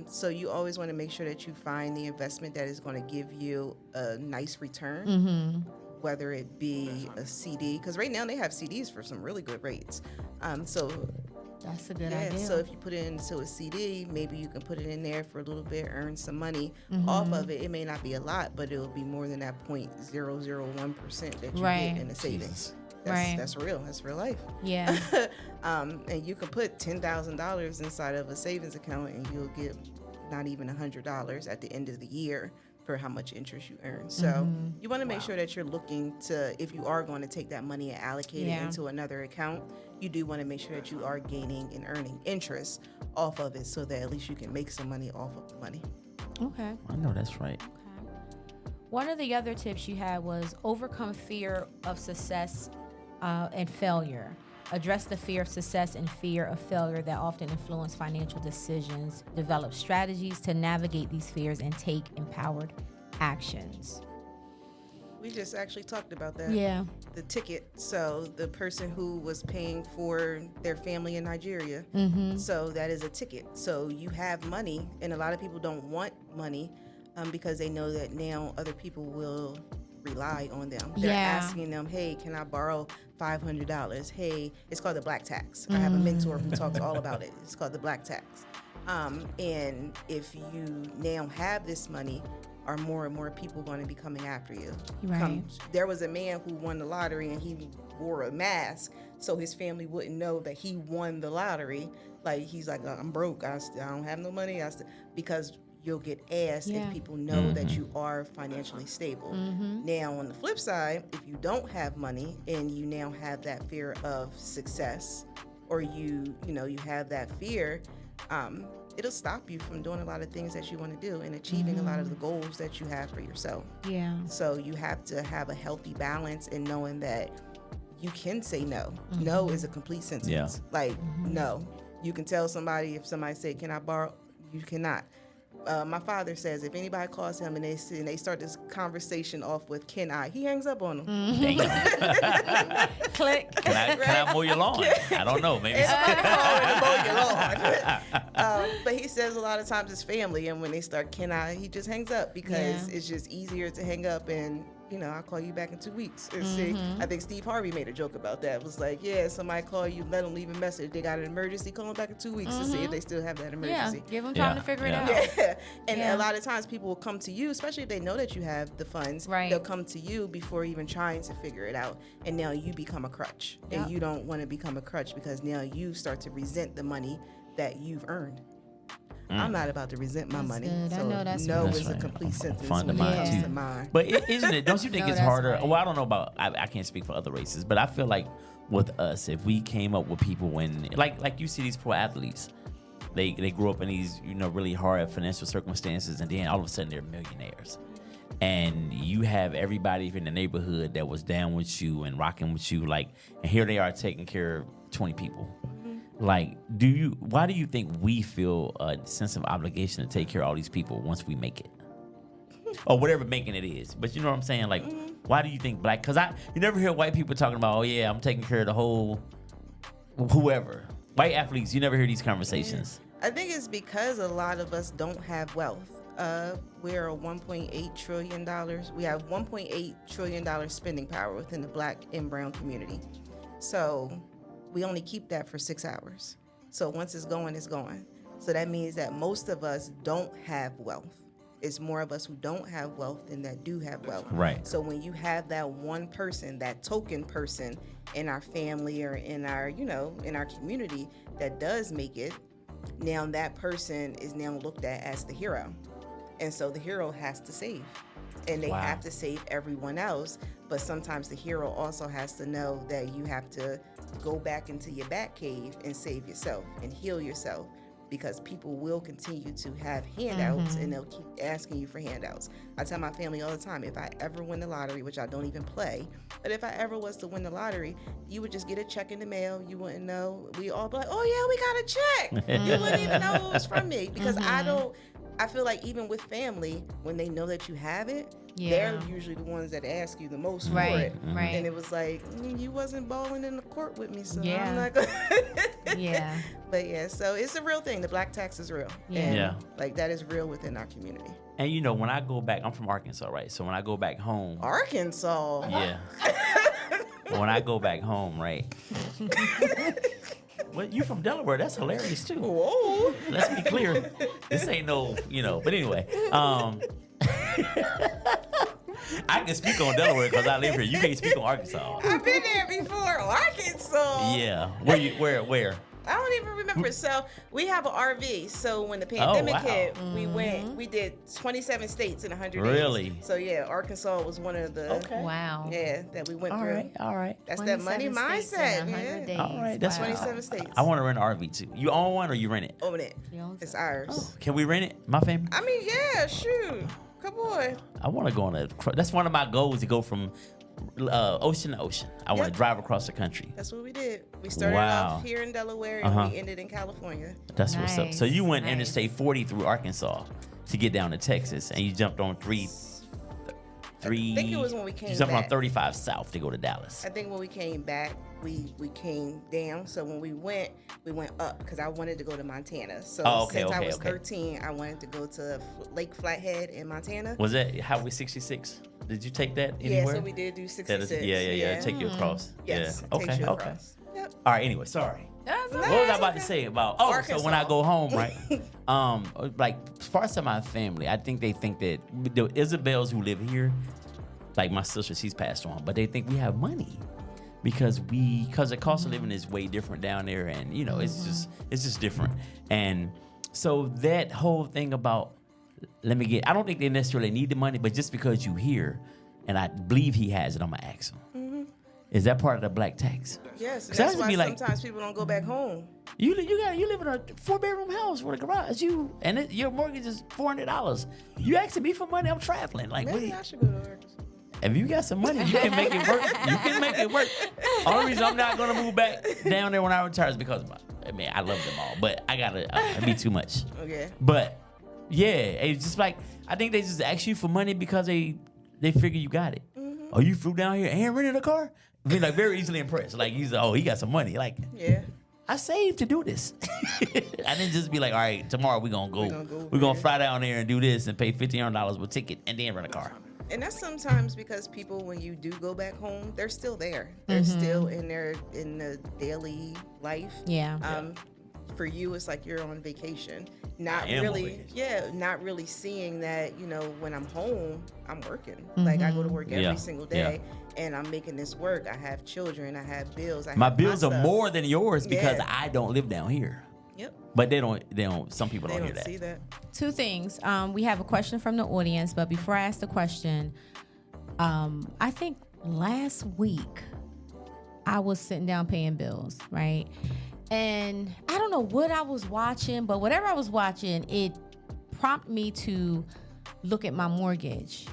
So you always want to make sure that you find the investment that is going to give you a nice return. Mm-hmm. Whether it be a CD, because right now they have CDs for some really good rates. So that's a good idea. So if you put it into a CD, maybe you can put it in there for a little bit, earn some money off of it. It may not be a lot, but it'll be more than that 0.001% that you get in the savings. That's real. That's real life. Yeah. And you can put $10,000 inside of a savings account, and you'll get not even $100 at the end of the year for how much interest you earn. So you want to make sure that you're looking to, if you are going to take that money and allocate it into another account, you do want to make sure that you are gaining and earning interest off of it so that at least you can make some money off of the money. Okay. I know that's right. Okay. One of the other tips you had was overcome fear of success and failure. Address the fear of success and fear of failure that often influence financial decisions. Develop strategies to navigate these fears and take empowered actions. We just actually talked about that. Yeah. The ticket. So the person who was paying for their family in Nigeria. So that is a ticket. So you have money, and a lot of people don't want money because they know that now other people will rely on them. They're asking them, hey, can I borrow $500? Hey, it's called the black tax. I have a mentor who talks all about it. It's called the black tax. And if you now have this money, are more and more people going to be coming after you? Right. There was a man who won the lottery and he wore a mask so his family wouldn't know that he won the lottery. Like he's like, I'm broke. I don't have no money. Because you'll get asked if people know that you are financially stable. Now, on the flip side, if you don't have money and you now have that fear of success, or you have that fear, it'll stop you from doing a lot of things that you want to do and achieving a lot of the goals that you have for yourself. Yeah. So you have to have a healthy balance in knowing that you can say no. No is a complete sentence. Yeah. Like, no. You can tell somebody, if somebody say, can I borrow? You cannot. My father says if anybody calls him and they start this conversation off with "can I," he hangs up on them. Click. Can I mow your lawn? I don't know. Maybe. But he says a lot of times it's family, and when they start "can I," he just hangs up because it's just easier to hang up and. I'll call you back in 2 weeks. And see, I think Steve Harvey made a joke about that. It was like, somebody call you, let them leave a message. They got an emergency, call them back in 2 weeks to see if they still have that emergency. Yeah, give them time to figure it out. And a lot of times people will come to you, especially if they know that you have the funds. Right. They'll come to you before even trying to figure it out. And now you become a crutch. And you don't want to become a crutch because now you start to resent the money that you've earned. I'm not about to resent my money. Good. So I know that's no right. is a complete sentence Fun to when it mine, comes too. to mine. But isn't it? Don't you think No, it's that's harder? right. Well, I don't know about. I can't speak for other races, but I feel like with us, if we came up with people when, like you see these pro athletes, they grew up in these really hard financial circumstances, and then all of a sudden they're millionaires, and you have everybody in the neighborhood that was down with you and rocking with you, and here they are taking care of 20 people. Why do you think we feel a sense of obligation to take care of all these people once we make it? Or whatever making it is. But you know what I'm saying? Why do you think black? Because you never hear white people talking about, I'm taking care of the whole whoever. White athletes, you never hear these conversations. I think it's because a lot of us don't have wealth. We're a $1.8 trillion. We have $1.8 trillion spending power within the black and brown community. So we only keep that for 6 hours. So once it's going, it's gone. So that means that most of us don't have wealth. It's more of us who don't have wealth than that do have wealth. Right. So when you have that one person, that token person in our family or in our, in our community that does make it, now that person is now looked at as the hero. And so the hero has to save. And they have to save everyone else. But sometimes the hero also has to know that you have to go back into your bat cave and save yourself and heal yourself. Because people will continue to have handouts and they'll keep asking you for handouts. I tell my family all the time, if I ever win the lottery, which I don't even play, but if I ever was to win the lottery, you would just get a check in the mail. You wouldn't know. We all be like, oh yeah, we got a check. You wouldn't even know it was from me. Because I feel like even with family, when they know that you have it, they're usually the ones that ask you the most for it. Right. And it was like, you wasn't balling in the court with me, so Yeah. I'm not gonna Yeah. But yeah, so it's a real thing. The black tax is real. Yeah. And like that is real within our community. And when I go back, I'm from Arkansas, right? So when I go back home, Arkansas. yeah. When I go back home, right? Well, you from Delaware? That's hilarious too. Whoa. Let's be clear. This ain't no, But anyway, I can speak on Delaware because I live here. You can't speak on Arkansas. I've been there before. Arkansas. Yeah. Where? I don't even remember. So we have an RV. So when the pandemic wow. hit, we did 27 states in 100 days. Really? So yeah, Arkansas was one of the Wow. that we went All through. right. That's that money 27 states mindset. in 100 Yeah. days. All right, that's 27 states. I want to rent an RV too. You own one or you rent it? Own it. You own It's it. ours. Can we rent it? My family? I mean, yeah, shoot. Come on. I want to go on that's one of my goals, to go from ocean to ocean. I want to drive across the country. That's what we did. We started off here in Delaware and we ended in California. That's what's up. So you went Nice. Interstate 40 through Arkansas to get down to Texas, and you jumped on three. I think it was when we came You jumped on back. 35 South to go to Dallas. I think when we came back, we came down. So when we went up because I wanted to go to Montana. So since I was 13, I wanted to go to Lake Flathead in Montana. Was that Highway 66? Did you take that anywhere? Yeah, so we did do 66. Yeah. Take you across. Yes, Yeah. it takes you across. Yep. All right. Anyway, sorry. That's What was I about to say about? Oh, Arkansas. so when I go home, right? Like parts of my family, I think they think that the Isabels who live here, like my sister, she's passed on, but they think we have money because the cost of living is way different down there, and it's just different. And so that whole thing about I don't think they necessarily need the money, but just because you here, and I believe he has it, I'm gonna ask him. Is that part of the black tax? Yes, that that's would why be like- sometimes people don't go back home. You live in a 4-bedroom house with a garage. Your mortgage is $400. You asking me for money? I'm traveling. Like, Maybe I should go to Arkansas. if you got some money, you can make it work. You can make it work. Only reason I'm not gonna move back down there when I retire is because I love them all, but I gotta it'd be too much. Okay. But yeah, it's just like I think they just ask you for money because they figure you got it. Oh, you flew down here and rented a car? I mean, like very easily impressed. Like he got some money. Like Yeah. I saved to do this. I didn't just be like, all right, tomorrow we're gonna go. We're gonna fly down there and do this and pay $1,500 with ticket and then rent a car. And that's sometimes because people, when you do go back home, they're still there. They're still in the daily life. Yeah. For you, it's like you're on vacation. I Not am on really, vacation. not really seeing that, when I'm home, I'm working. Like I go to work every single day and I'm making this work. I have children, I have bills. My bills are stuff. more than yours because Yeah. I don't live down here. Yep. But they don't, some people They don't don't hear that. see that. Two things. We have a question from the audience, but before I ask the question, I think last week I was sitting down paying bills, right? And I don't know what I was watching, but whatever I was watching, it prompted me to look at my mortgage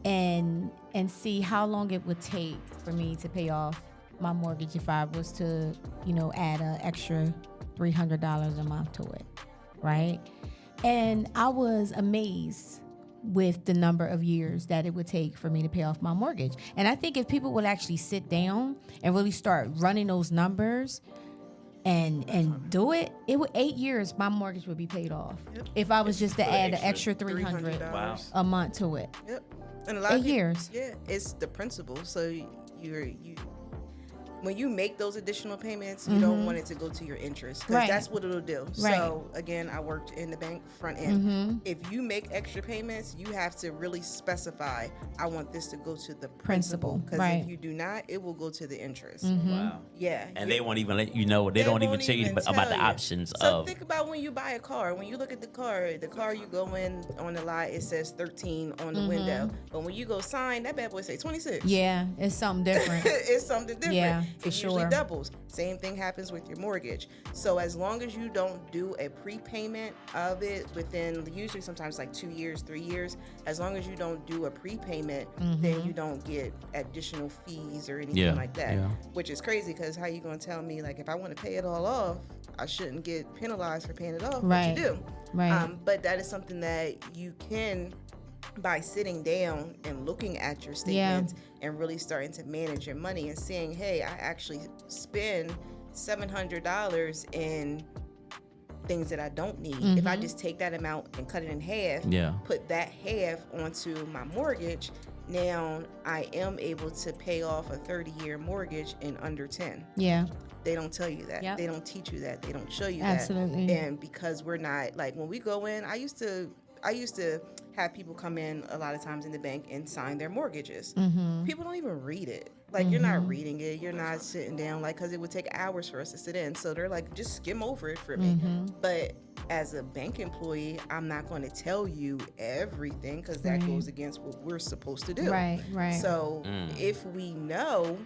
and see how long it would take for me to pay off my mortgage if I was to, add an extra $300 a month to it, right? And I was amazed with the number of years that it would take for me to pay off my mortgage. And I think if people would actually sit down and really start running those numbers and do it, it would 8 years my mortgage would be paid off. If I was just to add an extra $300 a month to it. Yep. And a lot 8 of people, years. Yeah, it's the principle. So when you make those additional payments, you don't want it to go to your interest because Right. that's what it'll do. Right. So again, I worked in the bank front end. If you make extra payments, you have to really specify, I want this to go to the principal, because Right. if you do not, it will go to the interest. Wow. Yeah. And they won't even let you know. They don't even won't tell you about tell the you. options So of. think about when you buy a car. When you look at the car you go in on the lot, it says 13 on the window. But when you go sign, that bad boy say 26. Yeah, it's something different. It's something different. Yeah, it for usually sure. doubles. Same thing happens with your mortgage. So as long as you don't do a prepayment of it within usually sometimes like 2 years, 3 years, as long as you don't do a prepayment, then you don't get additional fees or anything Yeah, like that. yeah. Which is crazy because how you gonna tell me like if I want to pay it all off, I shouldn't get penalized for paying it off? Right. But you do. Right. But that is something that you can, by sitting down and looking at your Yeah. statements and really starting to manage your money and seeing, hey, I actually spend $700 in things that I don't need. If I just take that amount and cut it in half, Yeah. put that half onto my mortgage, now I am able to pay off a 30-year mortgage in under 10. Yeah. They don't tell you that. Yep. They don't teach you that. They don't show you Absolutely. that. And because we're not, like when we go in, I used to have people come in a lot of times in the bank and sign their mortgages. People don't even read it. Like you're not reading it. You're not sitting down, like, because it would take hours for us to sit in. So they're like, just skim over it for me. But as a bank employee, I'm not going to tell you everything because that goes against what we're supposed to do. Right, right. So if we know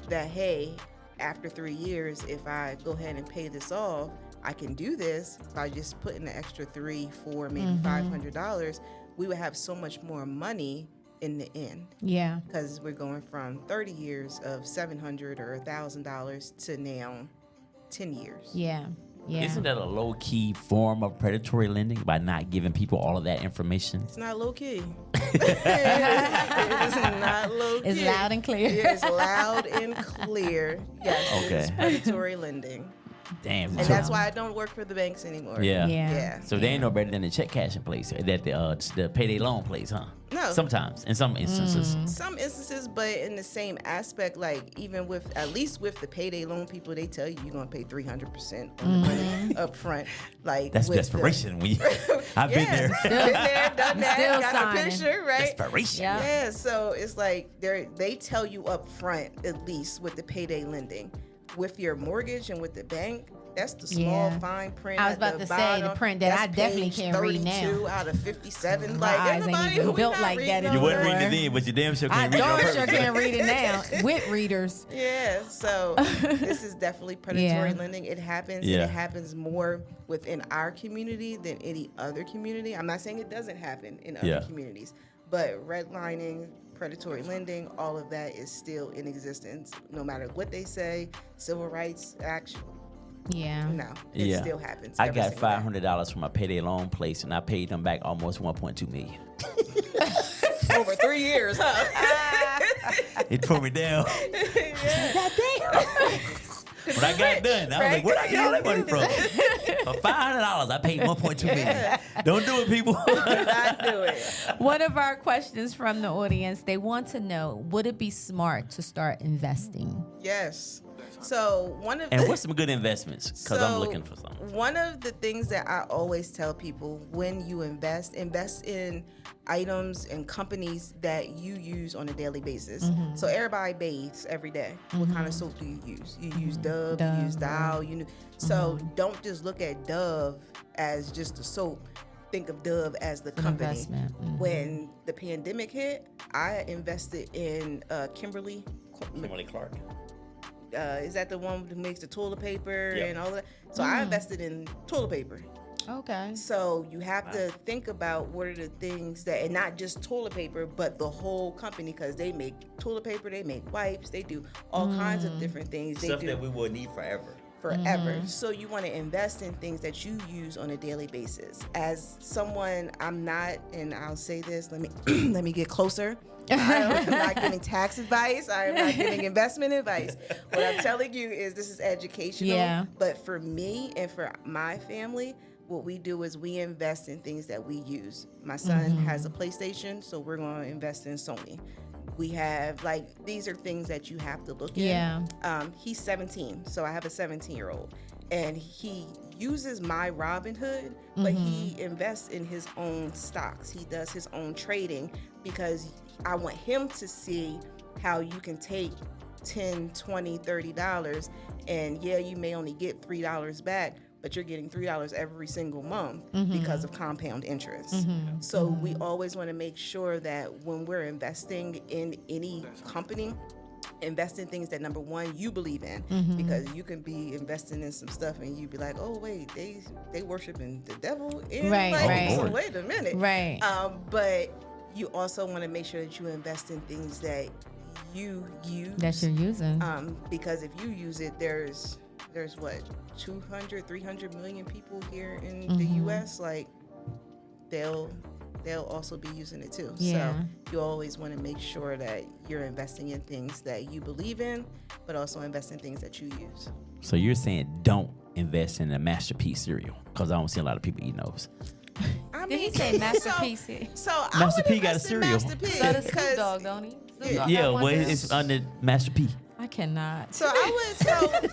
that, hey, after 3 years, if I go ahead and pay this off, I can do this by just putting the extra $300, $400, maybe $500. We would have so much more money in the end. Yeah. Because we're going from 30 years of $700 or $1,000 to now 10 years. Yeah. Yeah. Isn't that a low key form of predatory lending by not giving people all of that information? It's not low key. It is not low key. It's loud and clear. It is loud and clear. Yes, Okay. it's predatory lending. Damn. And that's why I don't work for the banks anymore. Yeah. Yeah. So they ain't no better than the check cashing place, that the payday loan place, huh? No. Sometimes, in some instances. Some instances, but in the same aspect, like even with, at least with the payday loan people, they tell you you're gonna pay 300% on the money up front. Like That's with desperation. When you, I've been there. Been there, done that, Still got signing. a picture, right? Desperation. Yeah. Yeah, so it's like they tell you up front, at least with the payday lending. With your mortgage and with the bank, that's the small Yeah. fine print. I was at about to say, the bottom. print that I That's definitely page can't read now. 32 out of 57. My Like eyes ain't everybody even who built not like reading that no You wasn't more. reading it then, but you damn sure I can't read it on darn purpose. sure can't read it now with readers. Yeah, so this is definitely predatory Yeah. lending. It happens, Yeah. and it happens more within our community than any other community. I'm not saying it doesn't happen in other Yeah. communities, but redlining, predatory lending, all of that is still in existence. No matter what they say, civil rights act, Yeah. no, it Yeah. still happens. I every got single day. $500 from a payday loan place, and I paid them back almost $1.2 million. over 3 years, huh? It tore me down. When I got done, I was like, where'd I get all that money from? For $500, I paid $1.2 million. Don't do it, people. Not do it. One of our questions from the audience, they want to know, would it be smart to start investing? Yes. So one of And the, what's some good investments? Because I'm looking for something. One of the things that I always tell people when you invest in items and companies that you use on a daily basis. So everybody bathes every day. What kind of soap do you use? You use Dove, you use Dial. So don't just look at Dove as just a soap. Think of Dove as the company. investment. When the pandemic hit, I invested in Kimberly Clark. is that the one who makes the toilet paper Yep. and all of that? So I invested in toilet paper. Okay. So you have to think about what are the things that, and not just toilet paper, but the whole company, because they make toilet paper, they make wipes, they do all kinds of different things. They Stuff do that we will need forever. forever. So you want to invest in things that you use on a daily basis. As someone, I'm not, and I'll say this, let me let me get closer. I'm not giving tax advice. I'm not giving investment advice. What I'm telling you is this is educational. Yeah. But for me and for my family, what we do is we invest in things that we use. My son has a PlayStation, so we're going to invest in Sony. We have like these are things that you have to look Yeah. at. He's 17, so I have a 17-year-old, and he uses my Robinhood, but he invests in his own stocks. He does his own trading because I want him to see how you can take $10, $20, $30, and yeah, you may only get $3 back, but you're getting $3 every single month because of compound interest. So we always want to make sure that when we're investing in any company, invest in things that, number one, you believe in, because you can be investing in some stuff and you be like, oh wait, they worshiping the devil, and Right. so wait a minute, Right. but you also want to make sure that you invest in things that you use, That you're using. because if you use it, there's what, 200, 300 million people here in the U.S. Like they'll also be using it too. Yeah. So you always want to make sure that you're investing in things that you believe in, but also invest in things that you use. So you're saying don't invest in a Masterpiece cereal, because I don't see a lot of people eating those. I Did he say Masterpiece? So Master I P would got a invest in cereal. Master P So the Snoop because Dogg, don't he? Snoop Dogg Yeah, got one well, too? it's under Master P. I cannot. So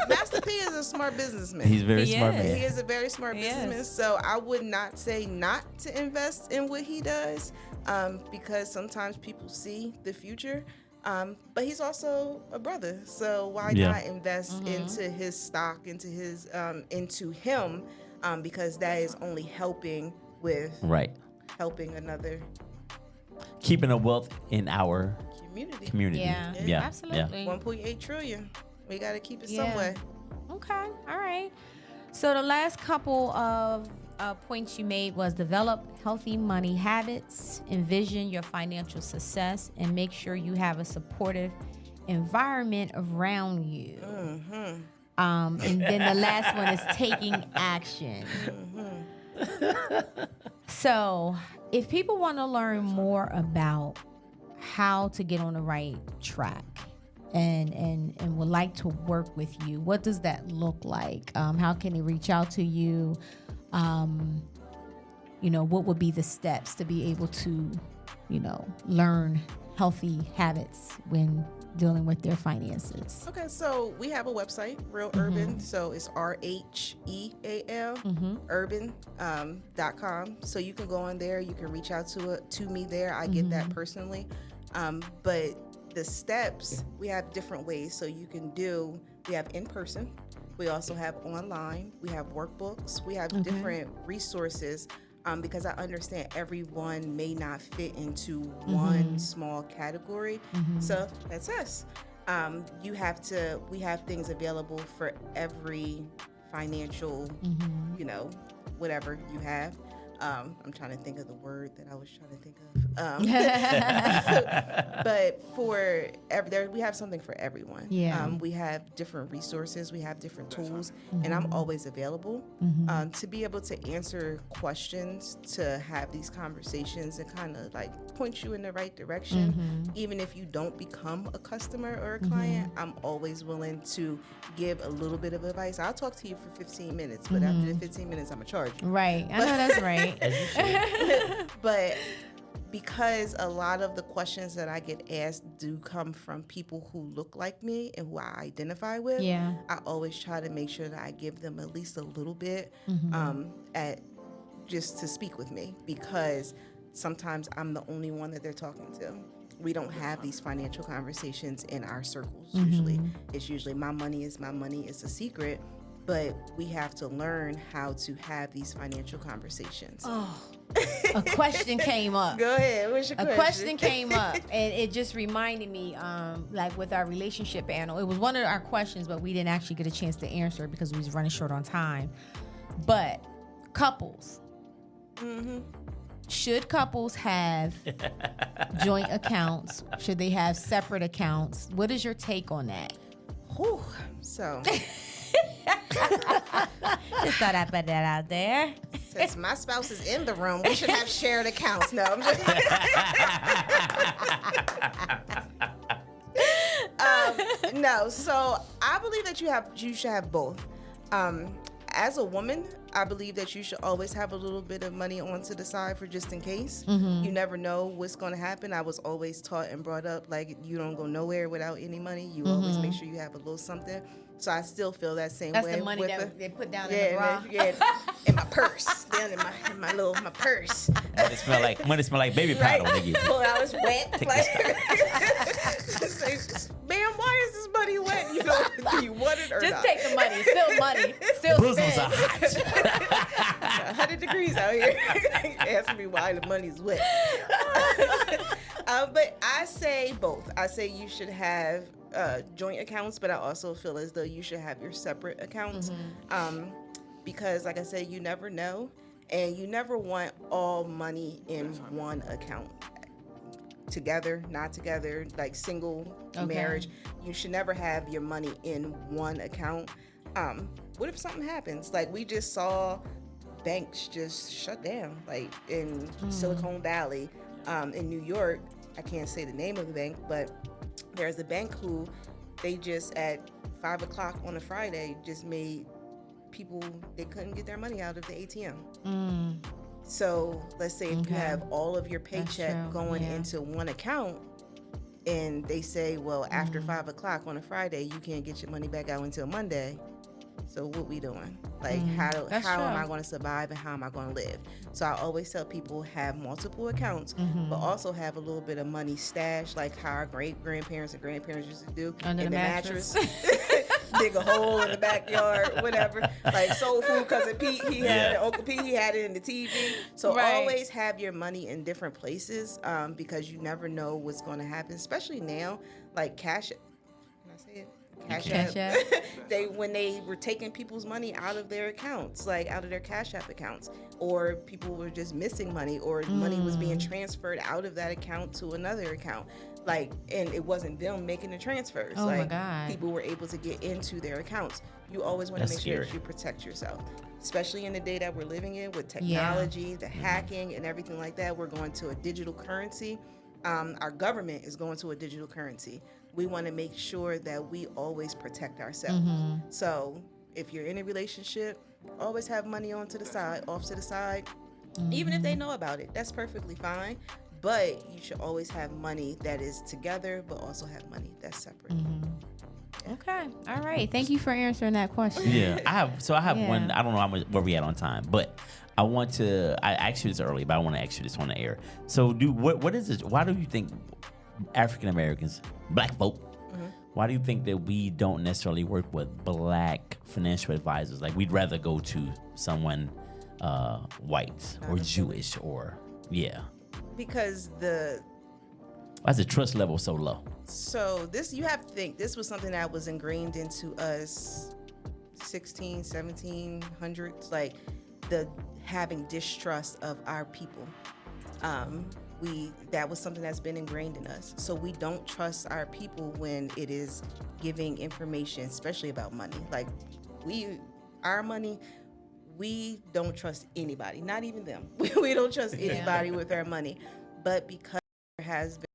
Master P is a smart businessman. He's a very He smart is. He man. is a very smart He businessman. is. So I would not say not to invest in what he does, because sometimes people see the future. But he's also a brother, so why Yeah. not invest into his stock, into his into him, because that is only helping with Right. helping another Keeping the wealth in our community. Yeah. Absolutely. 1.8 trillion. We got to keep it Yeah. somewhere. Okay. All right. So the last couple of points you made was develop healthy money habits, envision your financial success, and make sure you have a supportive environment around you. And then the last one is taking action. So if people want to learn more about how to get on the right track and would like to work with you, what does that look like? How can they reach out to you? What would be the steps to be able to, learn healthy habits when dealing with their finances? Okay, so we have a website, Rheal Urban. So it's RHEAL urban.com. So you can go on there. You can reach out to me there. I get that personally. But the steps, we have different ways. So you can we have in person. We also have online. We have workbooks. We have different resources. Because I understand everyone may not fit into one small category. So that's us. We have things available for every financial, whatever you have. I'm trying to think of the word that I was trying to think of. But we have something for everyone. Yeah. We have different resources. We have different tools. And I'm always available to be able to answer questions, to have these conversations and kind of like point you in the right direction. Even if you don't become a customer or a client, I'm always willing to give a little bit of advice. I'll talk to you for 15 minutes, but after the 15 minutes, I'm going to charge you. Right. I know that's right. But because a lot of the questions that I get asked do come from people who look like me and who I identify with, Yeah. I always try to make sure that I give them at least a little bit just to speak with me, because sometimes I'm the only one that they're talking to. We don't have these financial conversations in our circles usually. It's usually my money is a secret. But we have to learn how to have these financial conversations. Oh, a question came up. Go ahead. What's your question? A question came up, and it just reminded me, like with our relationship panel, it was one of our questions, but we didn't actually get a chance to answer it because we was running short on time. But couples, should couples have joint accounts? Should they have separate accounts? What is your take on that? Whew. So... Just thought I'd put that out there. Since my spouse is in the room, we should have shared accounts. No, I'm just no. So I believe that you should have both. as a woman, I believe that you should always have a little bit of money onto the side for just in case. You never know what's going to happen. I was always taught and brought up, like, you don't go nowhere without any money. You always make sure you have a little something. So I still feel that same way. That's the money that they put down in the bra. In my purse, down in my purse. Money smell like baby powder when they get Pull out, it's wet. Ma'am, why is this money wet? You know, do you want it or Just not? take the money. Still money. Still bosoms spend. are hot. 100 degrees out here. Ask me why the money's wet. But I say both. I say you should have joint accounts, but I also feel as though you should have your separate accounts. Because, like I said, you never know, and you never want all money in one account. Together, not together, like single marriage. You should never have your money in one account. What if something happens? Like, we just saw banks just shut down, like in Silicon Valley, in New York. I can't say the name of the bank, but there's a bank who they just at 5 o'clock on a Friday just made people, they couldn't get their money out of the ATM. So let's say if you have all of your paycheck going into one account, and they say, well, after 5 o'clock on a Friday, you can't get your money back out until Monday. So what we doing? Like, how am I going to survive and how am I going to live? So I always tell people have multiple accounts, but also have a little bit of money stashed, like how our great-grandparents and grandparents used to do Under in the the mattress. Dig a hole in the backyard, whatever. Like Soul Food Cousin Pete, he had it. Uncle Pete, he had it in the TV. So always have your money in different places, because you never know what's going to happen, especially now. Like Cash, can I say it? Cash App. When they were taking people's money out of their accounts, like out of their Cash App accounts, or people were just missing money, or money was being transferred out of that account to another account. Like, and it wasn't them making the transfers. Oh, like, my God. people were able to get into their accounts. You always want to make sure that you protect yourself, especially in the day that we're living in with technology, the hacking, and everything like that. We're going to a digital currency. Our government is going to a digital currency. We want to make sure that we always protect ourselves. So if you're in a relationship, always have money off to the side. Even if they know about it, that's perfectly fine. But you should always have money that is together, but also have money that's separate. Okay. All right. Thank you for answering that question. Yeah, I have one. I don't know where we at on time, but I asked you this early, but I want to ask you this on the air. So, what is this? Why do you think African Americans, black folk, why do you think that we don't necessarily work with black financial advisors? Like, we'd rather go to someone white or Jewish or because why is the trust level so low? So this, you have to think, this was something that was ingrained into us 1700s, like the having distrust of our people. That was something that's been ingrained in us. So we don't trust our people when it is giving information, especially about money. Like our money, we don't trust anybody, not even them. We don't trust anybody with our money. But because there has been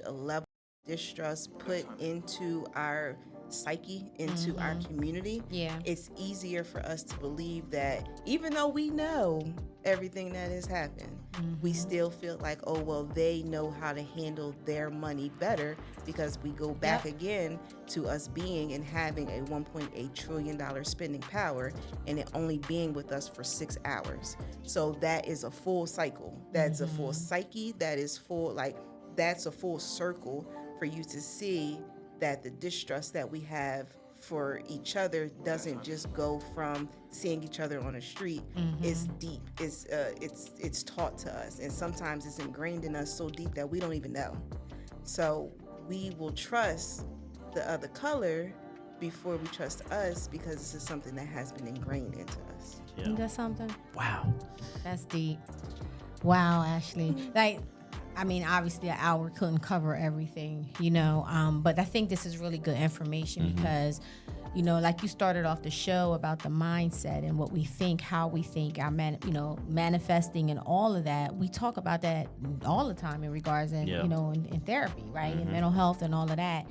a level of distrust put into our psyche, into our community, it's easier for us to believe that even though we know everything that has happened, we still feel like, oh, well, they know how to handle their money better, because we go back again to us being and having a $1.8 trillion spending power and it only being with us for 6 hours. So that is a full cycle. That's a full psyche. That is full, like, that's a full circle for you to see that the distrust that we have for each other doesn't just go from seeing each other on the street. It's deep. It's taught to us, and sometimes it's ingrained in us so deep that we don't even know. So we will trust the other color before we trust us, because this is something that has been ingrained into us. Isn't that something? Wow, that's deep. Wow, Ashley. Like, I mean, obviously an hour couldn't cover everything, but I think this is really good information because, like you started off the show about the mindset and what we think, how we think, our manifesting and all of that. We talk about that all the time in regards in, in therapy, right? In mental health and all of that.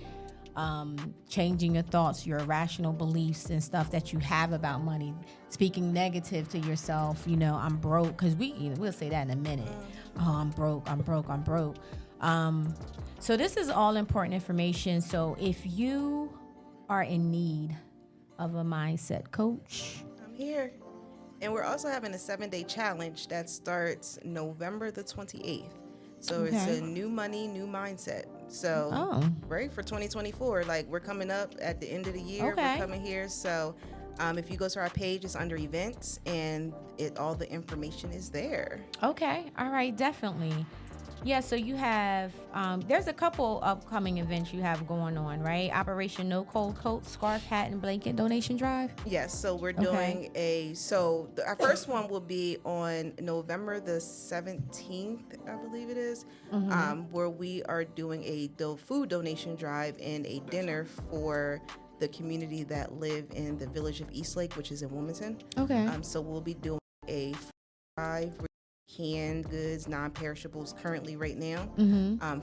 changing your thoughts, your irrational beliefs and stuff that you have about money, speaking negative to yourself, I'm broke, because we'll say that in a minute. Oh, I'm broke. So this is all important information. So if you are in need of a mindset coach, I'm here. And we're also having a 7-day challenge that starts November the 28th. So it's a new money, new mindset. So right for 2024, like we're coming up at the end of the year. We're coming here. So if you go to our page, it's under events, and all the information is there. Okay. All right. Definitely. Yeah, so you have, there's a couple upcoming events you have going on, right? Operation No Cold Coat, Scarf, Hat, and Blanket Donation Drive? Yes, so we're doing our first one will be on November the 17th, I believe it is, where we are doing a food donation drive and a dinner for the community that live in the village of Eastlake, which is in Wilmington. Okay. So we'll be doing a drive canned goods, non-perishables currently right now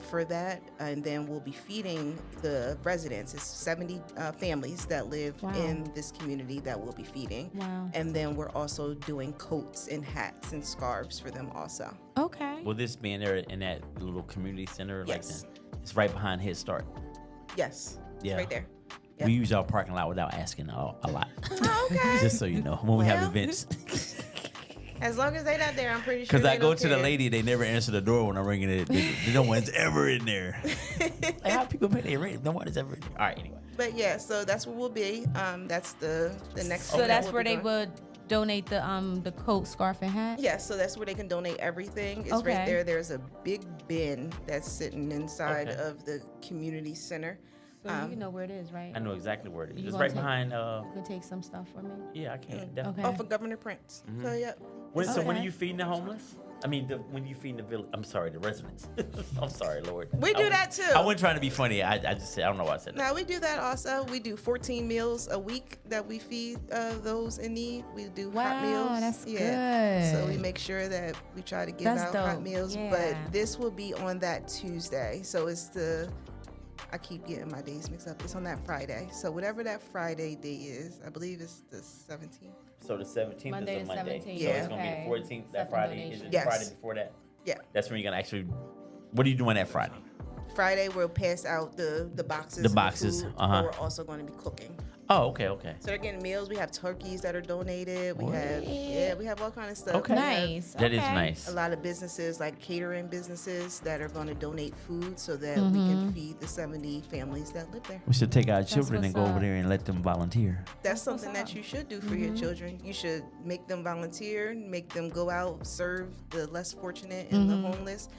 for that, and then we'll be feeding the residents. It's 70 families that live in this community that we'll be feeding. And then we're also doing coats and hats and scarves for them also. Will this be in there in that little community center? Yes. It's right behind Head Start. Yes. Yeah. It's right there. Yep. We use our parking lot without asking a lot. Okay. Just so you know, when we have events. As long as they're not there, I'm pretty sure. Because I go to the lady, they never answer the door when I'm ringing it. No one's ever in there. Like, how people pay their rent? No one is ever in there. All right, anyway. But yeah, so that's where we'll be. That's the next. So that's where they would donate the coat, scarf, and hat? Yeah, so that's where they can donate everything. It's right there. There's a big bin that's sitting inside of the community center. So you know where it is, right? I know exactly where it is. It's right behind. You can take some stuff for me? Yeah, I can. Definitely. Off of Governor Prince. So, yeah. So when are you feeding the homeless? I mean, when you feeding the village? I'm sorry, the residents. I'm sorry, Lord. We do that too. I wasn't trying to be funny. I just said, I don't know why I said that. No, we do that also. We do 14 meals a week that we feed those in need. We do hot meals. Wow, that's good. So we make sure that we try to give out hot meals. Yeah. But this will be on that Tuesday. So it's I keep getting my days mixed up. It's on that Friday. So whatever that Friday day is, I believe it's the 17th. So the 17th Monday is a Monday. 17th. So it's going to be the 14th, that Friday. Is it Yes. Friday before that? Yeah. That's when you're going to actually, what are you doing that Friday? Friday, we'll pass out the boxes. The boxes, Food, but we're also going to be cooking. Oh, okay. So they're getting meals. We have turkeys that are donated. We have all kind of stuff. Okay. Nice. That is nice. A lot of businesses, like catering businesses, that are going to donate food so that we can feed the 70 families that live there. We should take our children and go over there and let them volunteer. That's something that you should do for your children. You should make them volunteer, make them go out, serve the less fortunate and the homeless.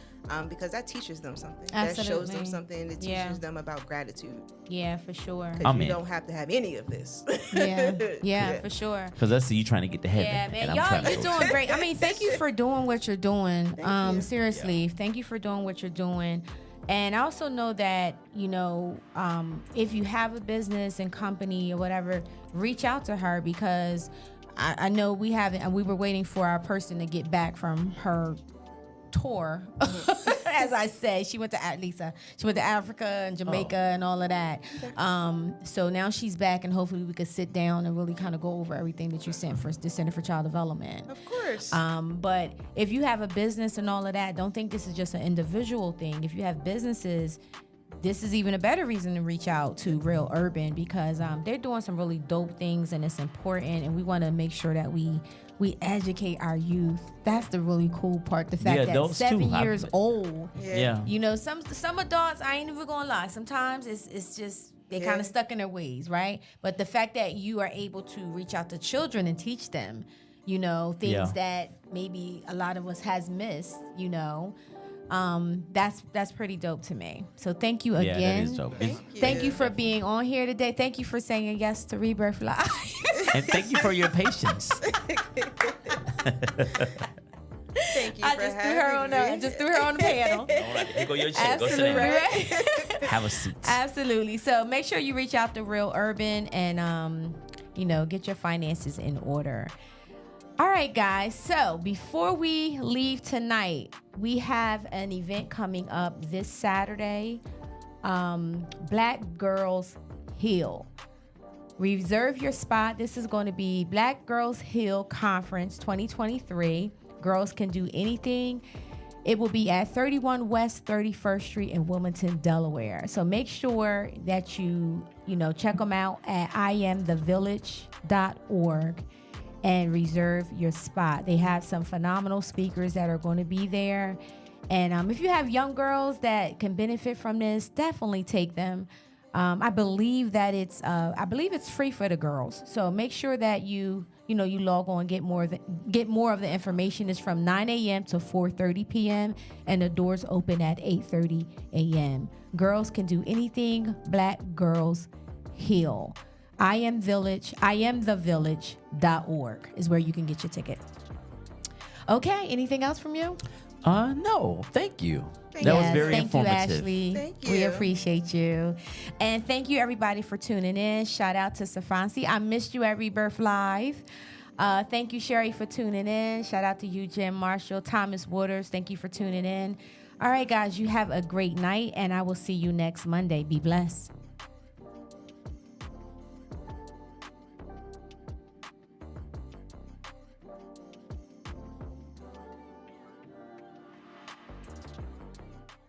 Because that teaches them something. That shows them something. It teaches them about gratitude. Yeah, for sure. Because you don't have to have any of this. Yeah, for sure. Because that's you trying to get to heaven. Yeah, man. Y'all, you're doing great. I mean, thank you for doing what you're doing. Seriously, thank you for doing what you're doing. And I also know that, if you have a business and company or whatever, reach out to her, because I know we were waiting for our person to get back from her tour. As I said, she went to Africa and Jamaica and all of that. So now she's back, and hopefully we could sit down and really kind of go over everything that you sent for the Center for Child Development. Of course. But if you have a business and all of that, don't think this is just an individual thing. If you have businesses, this is even a better reason to reach out to Rheal Urban, because they're doing some really dope things, and it's important, and we want to make sure that we educate our youth. That's the really cool part. The fact that 7 years old. Yeah. Some adults, I ain't even gonna lie, sometimes it's just they kind of stuck in their ways, right? But the fact that you are able to reach out to children and teach them, things that maybe a lot of us has missed, that's pretty dope to me. So thank you again. Yeah, that is dope. Thank you for being on here today. Thank you for saying yes to Rebirth Live. And thank you for your patience. Thank you. I just threw her on the panel. Here go your chair. Absolutely. Go sit down. Have a seat. Absolutely. So make sure you reach out to Rheal Urban and get your finances in order. All right, guys. So before we leave tonight, we have an event coming up this Saturday, Black Girls Heal. Reserve your spot. This is going to be Black Girls Heal Conference 2023. Girls can do anything. It will be at 31 West 31st Street in Wilmington, Delaware. So make sure that you check them out at iamthevillage.org and reserve your spot. They have some phenomenal speakers that are going to be there. And if you have young girls that can benefit from this, definitely take them. I believe it's free for the girls. So make sure that you log on, get more of the information. It's from 9 a.m. to 4:30 p.m. and the doors open at 8:30 a.m. Girls can do anything. Black Girls Heal. iamthevillage.org is where you can get your ticket. Okay, anything else from you? No, thank you. That was very informative. Thank you, Ashley. Thank you. We appreciate you. And thank you, everybody, for tuning in. Shout out to Safansi. I missed you at Rebirth Live. Thank you, Sherry, for tuning in. Shout out to you, Jim Marshall, Thomas Waters. Thank you for tuning in. All right, guys, you have a great night, and I will see you next Monday. Be blessed.